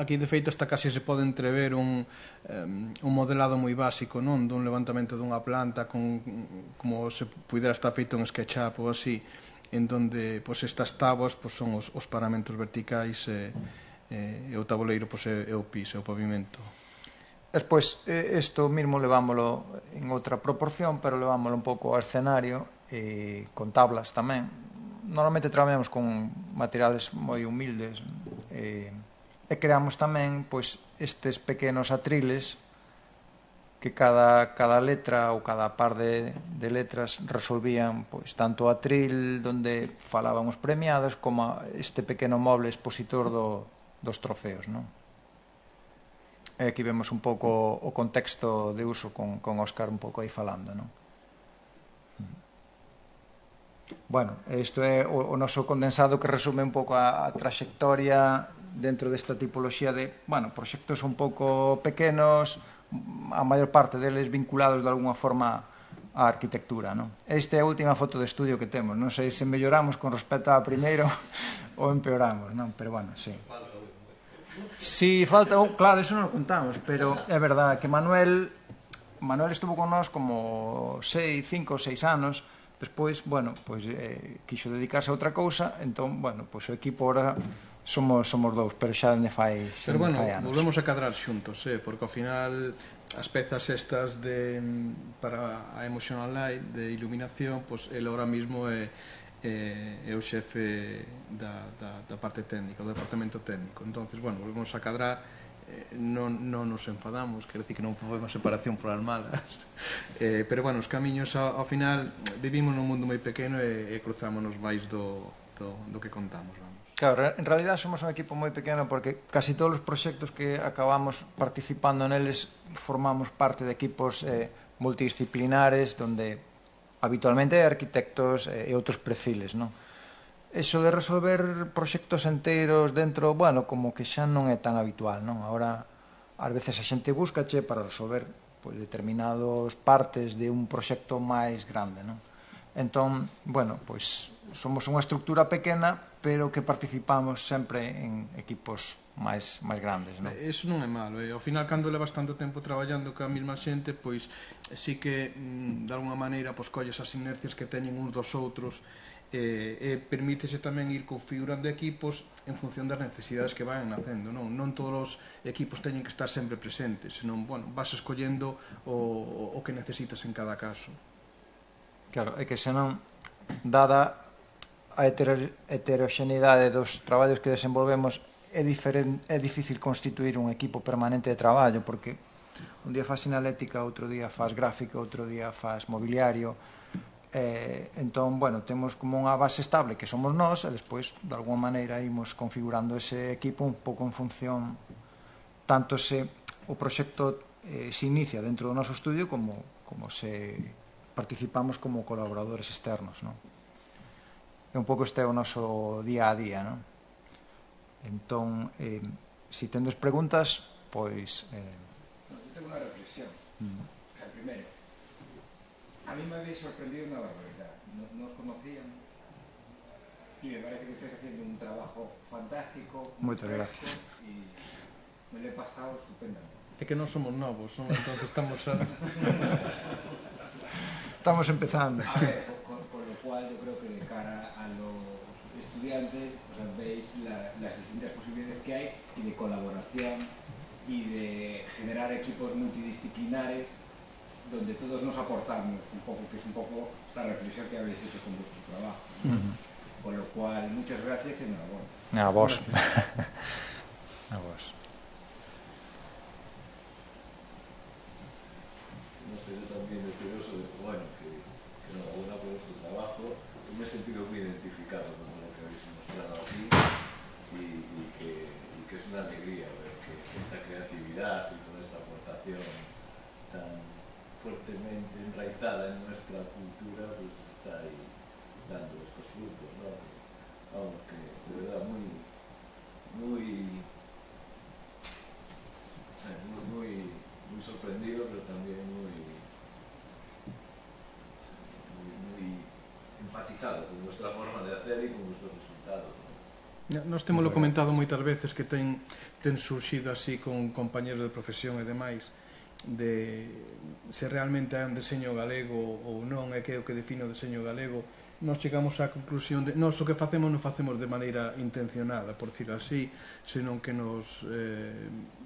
Speaker 3: Aquí, de feito, hasta casi se pode entrever un modelado moi básico, non? Dun levantamento dunha planta como se pudera estar feito en SketchUp ou así, en donde estas táboas son os paramentos verticais e o tabuleiro é o piso, é o pavimento.
Speaker 2: Despois, isto mesmo levámoslo en outra proporción, pero levámoslo un pouco ao escenario, con tablas tamén. Normalmente traballamos con materiales moi humildes, e creamos tamén estes pequenos atriles que cada letra ou cada par de letras resolvían tanto o atril donde falaban os premiados como este pequeno moble expositor dos trofeos, non? E aquí vemos un pouco o contexto de uso con Óscar un pouco aí falando, non? Bueno, isto é o noso condensado que resume un pouco a traxectoria dentro desta tipoloxía de, bueno, proxectos un pouco pequenos, a maior parte deles vinculados de alguna forma á arquitectura, non? Esta é a última foto de estudio que temos, non sei se melloramos con respecto á primeiro ou empeoramos, non? Pero bueno, sí. Si falta, claro, eso non o contamos, pero é verdade que Manuel estuvo con nós como 5 ou 6 anos, despois, bueno, quixo dedicarse a outra cousa, entón, bueno, o equipo ahora somos dous, pero xa dende fai anos.
Speaker 3: Pero bueno, volvemos a cadrar xuntos, porque ao final as pezas estas para a Emotional Light de iluminación, ele ahora mismo é o xefe da parte técnica, do departamento técnico. Entonces, bueno, volvemos a cadrar, non nos enfadamos, quer decir que non foi unha separación por as malas, pero bueno, os camiños ao final vivimos nun mundo moi pequeno e cruzámonos máis do que contamos, vamos.
Speaker 2: Claro, en realidad somos un equipo moi pequeno porque casi todos os proxectos que acabamos participando neles formamos parte de equipos multidisciplinares donde habitualmente hai arquitectos e outros perfiles, non? Eso de resolver proxectos enteiros dentro, bueno, como que xa non é tan habitual, non? Agora, ás veces a xente búscache para resolver determinadas partes de un proxecto máis grande, non? Entón, bueno, somos unha estructura pequena, pero que participamos sempre en equipos máis grandes, non?
Speaker 3: Eso non é malo, ao final, cando levas tanto tempo traballando ca mesma xente, sí que, de alguna maneira, colles as inercias que teñen uns dos outros e permítese tamén ir configurando equipos en función das necesidades que van nacendo, non todos os equipos teñen que estar sempre presentes, senón, bueno, vas escollendo o que necesitas en cada caso.
Speaker 2: Claro, é que senón, dada a heteroxeneidade dos traballos que desenvolvemos, é difícil constituir un equipo permanente de traballo, porque un día faz sinalética, outro día faz gráfica, outro día faz mobiliario. Entón, bueno, temos como unha base estable que somos nós e despois, de alguma maneira, imos configurando ese equipo un pouco en función tanto se o proxecto se inicia dentro do noso estudio como se participamos como colaboradores externos, non? E un pouco este é o noso día a día, non? Entón, se tendes preguntas, pois...
Speaker 4: Yo tengo una reflexión. O sea, primero, a mí me habéis sorprendido una barbaridad. No os conocían y me parece que estáis haciendo un trabajo fantástico.
Speaker 2: Muchas gracias.
Speaker 4: Y me lo he pasado estupendamente.
Speaker 3: É que non somos novos, non? Entón estamos a...
Speaker 2: Estamos empezando.
Speaker 4: A ver, con lo cual yo creo que de cara a los estudiantes, o sea, veis las distintas posibilidades que hay y de colaboración y de generar equipos multidisciplinares donde todos nos aportamos un poco, que es un poco la reflexión que habéis hecho con vuestro trabajo. Con lo cual, muchas gracias y enhorabuena.
Speaker 2: A vos. A vos.
Speaker 5: No sé, yo también deseoso de bueno, que enhorabuena por vuestro trabajo. Yo me he sentido muy identificado con lo que habéis mostrado aquí y que es una alegría ver que esta creatividad y toda esta aportación tan fuertemente enraizada en nuestra cultura pues está ahí dando estos frutos, ¿no? Vamos, que de verdad muy sorprendido, pero también muy empatizado con vuestra forma de hacer y con vuestros resultados, ¿no?
Speaker 3: Nós temos comentado moitas veces que ten surxido así con compañeros de profesión e demais de se realmente é un deseño galego ou non, é que é o que define o deseño galego. Nós chegamos á conclusión de nós o que facemos non facemos de maneira intencionada, por decirlo así, senón que nos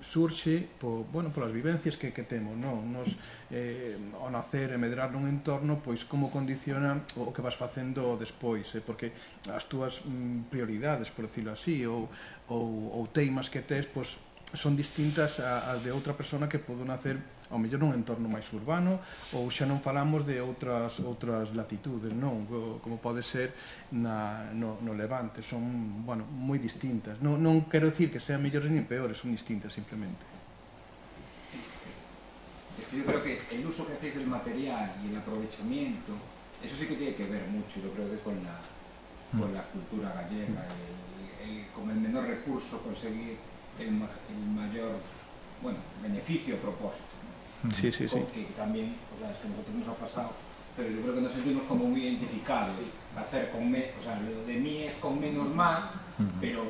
Speaker 3: surxe polas vivencias que temos, non? Nos, ao nacer e medrar nun entorno, pois como condiciona o que vas facendo despois, porque as túas prioridades, por decirlo así, ou teimas que tes, pois son distintas ás de outra persona que pode nacer ao mellor nun entorno máis urbano ou xa non falamos de outras latitudes, non? Como pode ser no Levante, son, moi distintas. Non quero dicir que sean mellores nin peores, son distintas simplemente.
Speaker 4: Yo creo que el uso que hacéis del material y el aprovechamiento, eso sí que tiene que ver mucho, yo creo que con la cultura gallega, con el menor recurso conseguir el mayor beneficio o propósito, ¿no?
Speaker 3: Sí.
Speaker 4: Que también, o sea, es que a nosotros nos ha pasado, pero yo creo que nos sentimos como muy identificados. Hacer o sea, lo de mí es con menos más, pero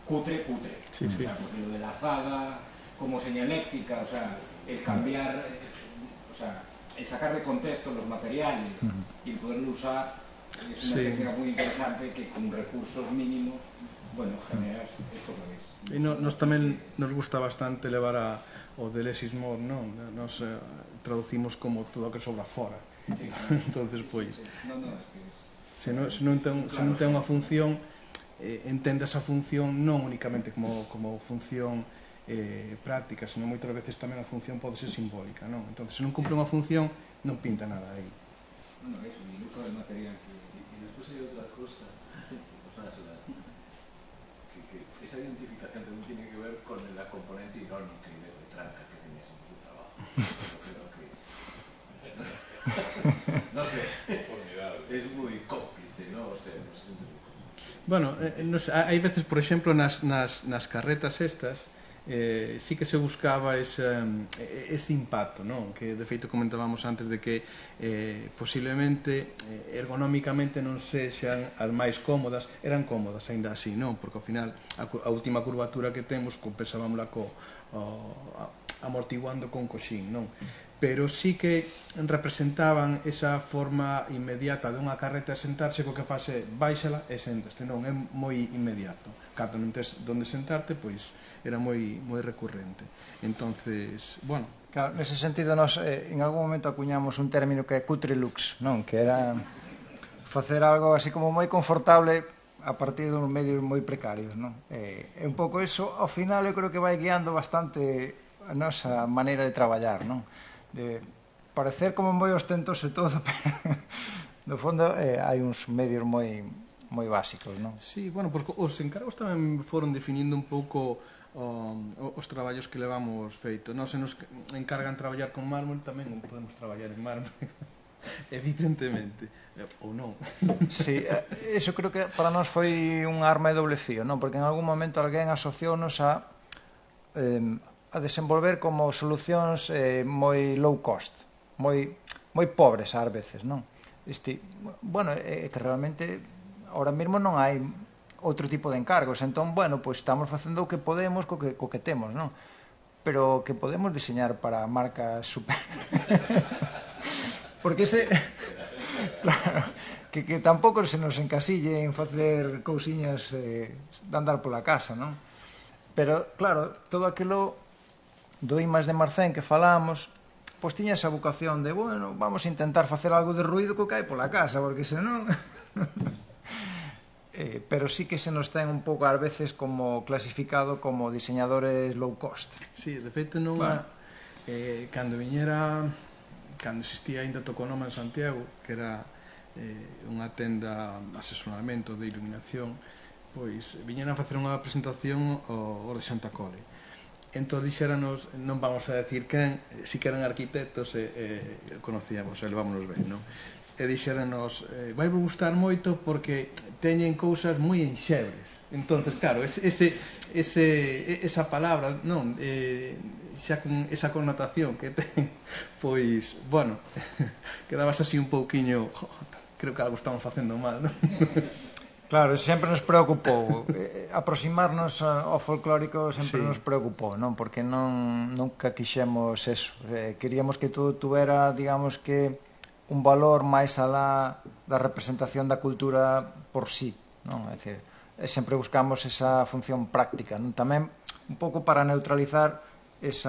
Speaker 4: cutre.
Speaker 3: Sí.
Speaker 4: O sea, porque lo de la zaga como señaléctica, o sea, el cambiar, o sea, el sacar de contexto los materiales y el poderlo usar es una técnica muy interesante que con recursos mínimos generas esto que ves.
Speaker 3: E nos tamén nos gusta bastante levar o de less is more, non? Nos traducimos como todo o que sobra fora. Entonces, pois, se non ten unha función, entende esa función non únicamente como función práctica, senón moitas veces tamén a función pode ser simbólica, non? Entón, se non cumple unha función, non pinta nada aí.
Speaker 4: Bueno, eso, y el uso del material.
Speaker 5: Y después hay otra cosa, que esa identificación también tiene que ver con la componente irónica y de retranca que tenéis en tu trabajo. Yo creo que, no sé, es muy cómplice, ¿no? O sea, no se siente muy cómplice.
Speaker 3: Bueno, hai veces, por exemplo, nas carretas estas, sí que se buscaba ese impacto, non? Que de feito comentábamos antes de que posiblemente ergonómicamente non sexan as máis cómodas, eran cómodas aínda así, non? Porque ao final a última curvatura que temos compensábamosla amortiguando con coxín, non? Pero sí que representaban esa forma inmediata dunha carreta de sentarse, co que fase baixala e sentaste, non? É moi inmediato. Cando non tes onde sentarte, pois era moi recurrente. Entonces, bueno,
Speaker 2: claro, nese sentido nós en algún momento acuñamos un término que é cutre lux, non? Que era facer algo así como moi confortable a partir duns medios moi precarios, non? É un pouco iso, ao final eu creo que vai guiando bastante a nosa maneira de traballar, non? De parecer como moi ostentoso e todo, pero no fondo hai uns medios moi básicos, non?
Speaker 3: Sí, bueno, porque os encargos tamén foron definindo un pouco os traballos que levamos feito. Nós se nos encargan traballar con mármol, tamén podemos traballar en mármol. Evidentemente. Ou non.
Speaker 2: Sí, eso creo que para nós foi un arma de doble fío, non? Porque en algún momento alguén asociounos a desenvolver como solucións moi low cost, moi pobres ás veces, non? Bueno, é que realmente ahora mesmo non hai outro tipo de encargos, entón, bueno, pois estamos facendo o que podemos co que temos, non? Pero que podemos diseñar para marcas super... Porque ese... Claro, que tampouco se nos encasille en facer cousiñas de andar pola casa, non? Pero, claro, todo aquilo do IMAX de Marcén que falamos, pois tiña esa vocación de, bueno, vamos a intentar facer algo de ruido co que hai pola casa, porque senón... Pero sí que se nos ten un pouco ás veces como clasificado como diseñadores low cost.
Speaker 3: Sí, de feito non
Speaker 2: bueno.
Speaker 3: Cando existía ainda Toconoma en Santiago, que era unha tenda de asesoramento de iluminación, pois viñeran a facer unha presentación ao de Santa Cole. Entón dixéranos, non vamos a decir quen, si que eran arquitectos conocíamos, levámonos ben, non? E dixéranos, vai vos gustar moito porque teñen cousas moi enxebres. Entonces, claro, esa palabra, non, xa con esa connotación que ten, pois, bueno, quedabas así un pouquiño, creo que algo estamos facendo mal, non?
Speaker 2: Claro, sempre nos preocupou aproximarnos ao folclórico, sempre nos preocupou, non? Porque nunca quixemos eso, queríamos que todo tuvera, digamos que un valor máis alá da representación da cultura por sí, non? É dicir, sempre buscamos esa función práctica, non? Tamén un pouco para neutralizar ese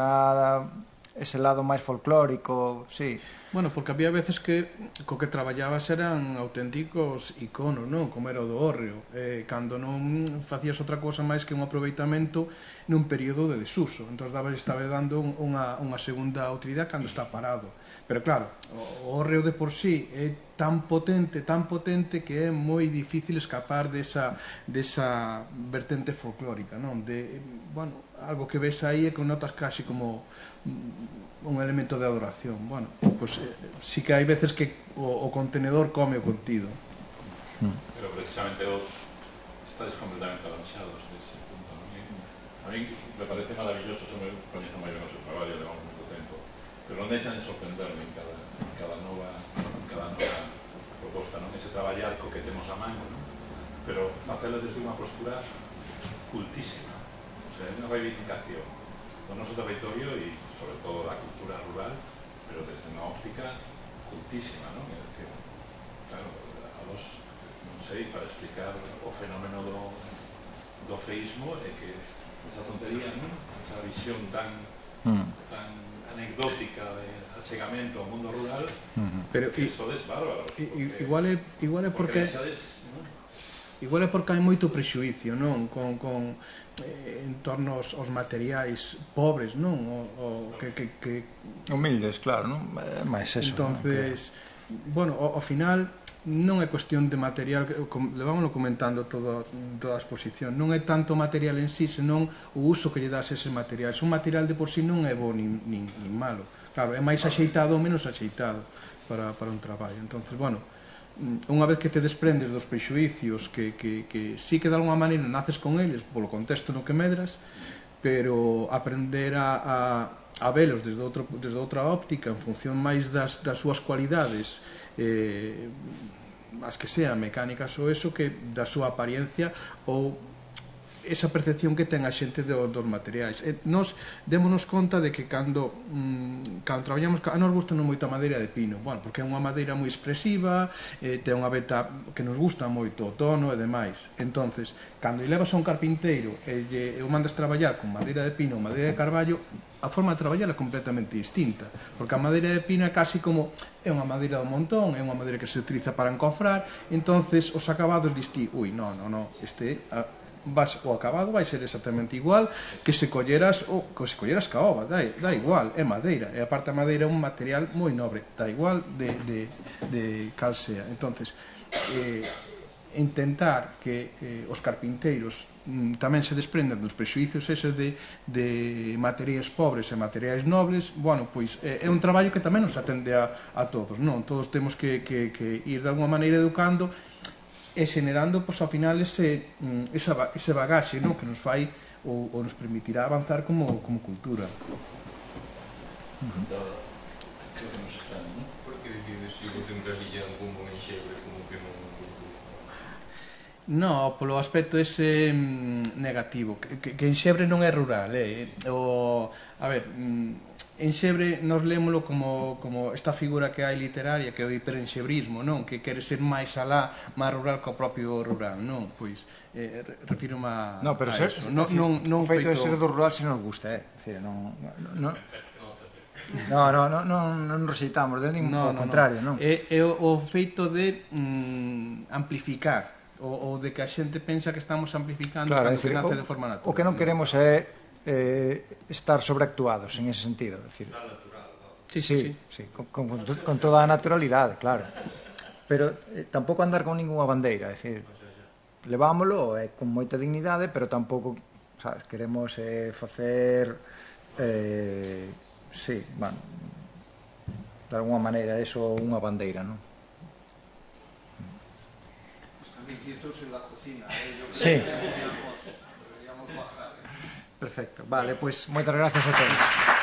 Speaker 2: lado máis folclórico, sí.
Speaker 3: Bueno, porque había veces que co que traballabas eran auténticos iconos, non? Como era o do hórreo, cando non facías outra cousa máis que un aproveitamento nun período de desuso, entón estaba dando unha segunda utilidade cando está parado. Pero claro, o hórreo de por sí é tan potente que é moi difícil escapar desa vertente folclórica, non? Bueno, algo que ves aí é que notas casi como un elemento de adoración. Bueno, pues sí que hai veces que o contenedor come o contido.
Speaker 1: Pero precisamente vos estáis completamente avanzados nese punto, non? A mí me parece maravilloso, yo me coñezo máis ben o seu traballo, levamos moito tempo, pero non deixan de sorprenderme en cada nova proposta, non? Ese traballar co que temos a mano, non? Pero facelo desde unha postura cultísima, o sea, é unha reivindicación do noso territorio e sobre todo da cultura rural, pero desde unha óptica cultísima, non? É dicir, claro, a vos, non sei, para explicar o fenómeno do feísmo é que esa tontería, non? Esa visión tan anecdótica de achegamento ao mundo rural,
Speaker 3: pero
Speaker 1: isto é bárbaro.
Speaker 3: Igual é porque hai moito prexuicio, non? Con en torno aos materiais pobres, non? O que
Speaker 2: humildes, claro, non? Mais eso.
Speaker 3: Entonces, bueno, ao final non é cuestión de material, levámoslo comentando toda a exposición, non é tanto material en sí, senón o uso que lle das ese material. Un material de por sí non é bo nin malo, claro, é máis axeitado ou menos axeitado para un traballo. Entonces, bueno, unha vez que te desprendes dos prexuicios que sí que de alguma maneira naces con eles polo contexto no que medras, pero aprender a velos desde outra óptica en función máis das súas cualidades, as que sean mecánicas ou eso, que da súa apariencia ou esa percepción que ten a xente dos materiais. Nos démonos conta de que cando traballamos, a nos gusta moito a madeira de pino, bueno, porque é unha madeira moi expresiva, ten unha veta que nos gusta moito, o tono e demais. Entonces, cando levas a un carpinteiro e o mandas traballar con madeira de pino ou madeira de carballo, a forma de traballar é completamente distinta, porque a madeira de pino é casi como é unha madeira do montón, é unha madeira que se utiliza para encofrar, entonces os acabados diste, o acabado vai ser exactamente igual que se colleras caoba, dá igual, é madeira, e aparte a madeira é un material moi nobre, dá igual de cal sea. Entonces, intentar que os carpinteiros tamén se desprenden dos prexuízos eses de materiais pobres e materiais nobles, bueno, pois é un traballo que tamén nos atende a todos, non? Todos temos que ir de alguma maneira educando e xenerando, pois, ao final ese bagaxe, non? Que nos fai ou nos permitirá avanzar como cultura.
Speaker 5: Creo que nos están, non?
Speaker 6: Por que decides se vos encasillando como en Xebre como que non?
Speaker 3: No, polo aspecto ese negativo, que en Xebre non é rural, a ver, en Xebre nos lémolo como esta figura que hai literaria, que é o hiperenxebrismo, non? Que quere ser máis alá, máis rural que o propio rural, non? Pois, refírome a
Speaker 2: No, pero
Speaker 3: eso. Non
Speaker 2: o feito de ser do rural se nos gusta, decir, non rexeitamos de ningún, ao contrario, non?
Speaker 3: É o feito de amplificar, ou de que a xente pensa que estamos amplificando,
Speaker 2: claro,
Speaker 3: cando que nace de forma natural.
Speaker 2: O que non queremos é estar sobreactuados en ese sentido, decir. Sí, con toda a naturalidade, claro. Pero tampouco andar con ninguna bandeira, decir, levámolo con moita dignidade, pero tampouco, sabes, queremos facer sí, bueno, de alguma maneira eso unha bandeira, non?
Speaker 7: Están inquietos en la cocina, yo creo
Speaker 2: Sí.
Speaker 7: que deberíamos bajar.
Speaker 2: Perfecto, vale, pois moitas gracias a todos.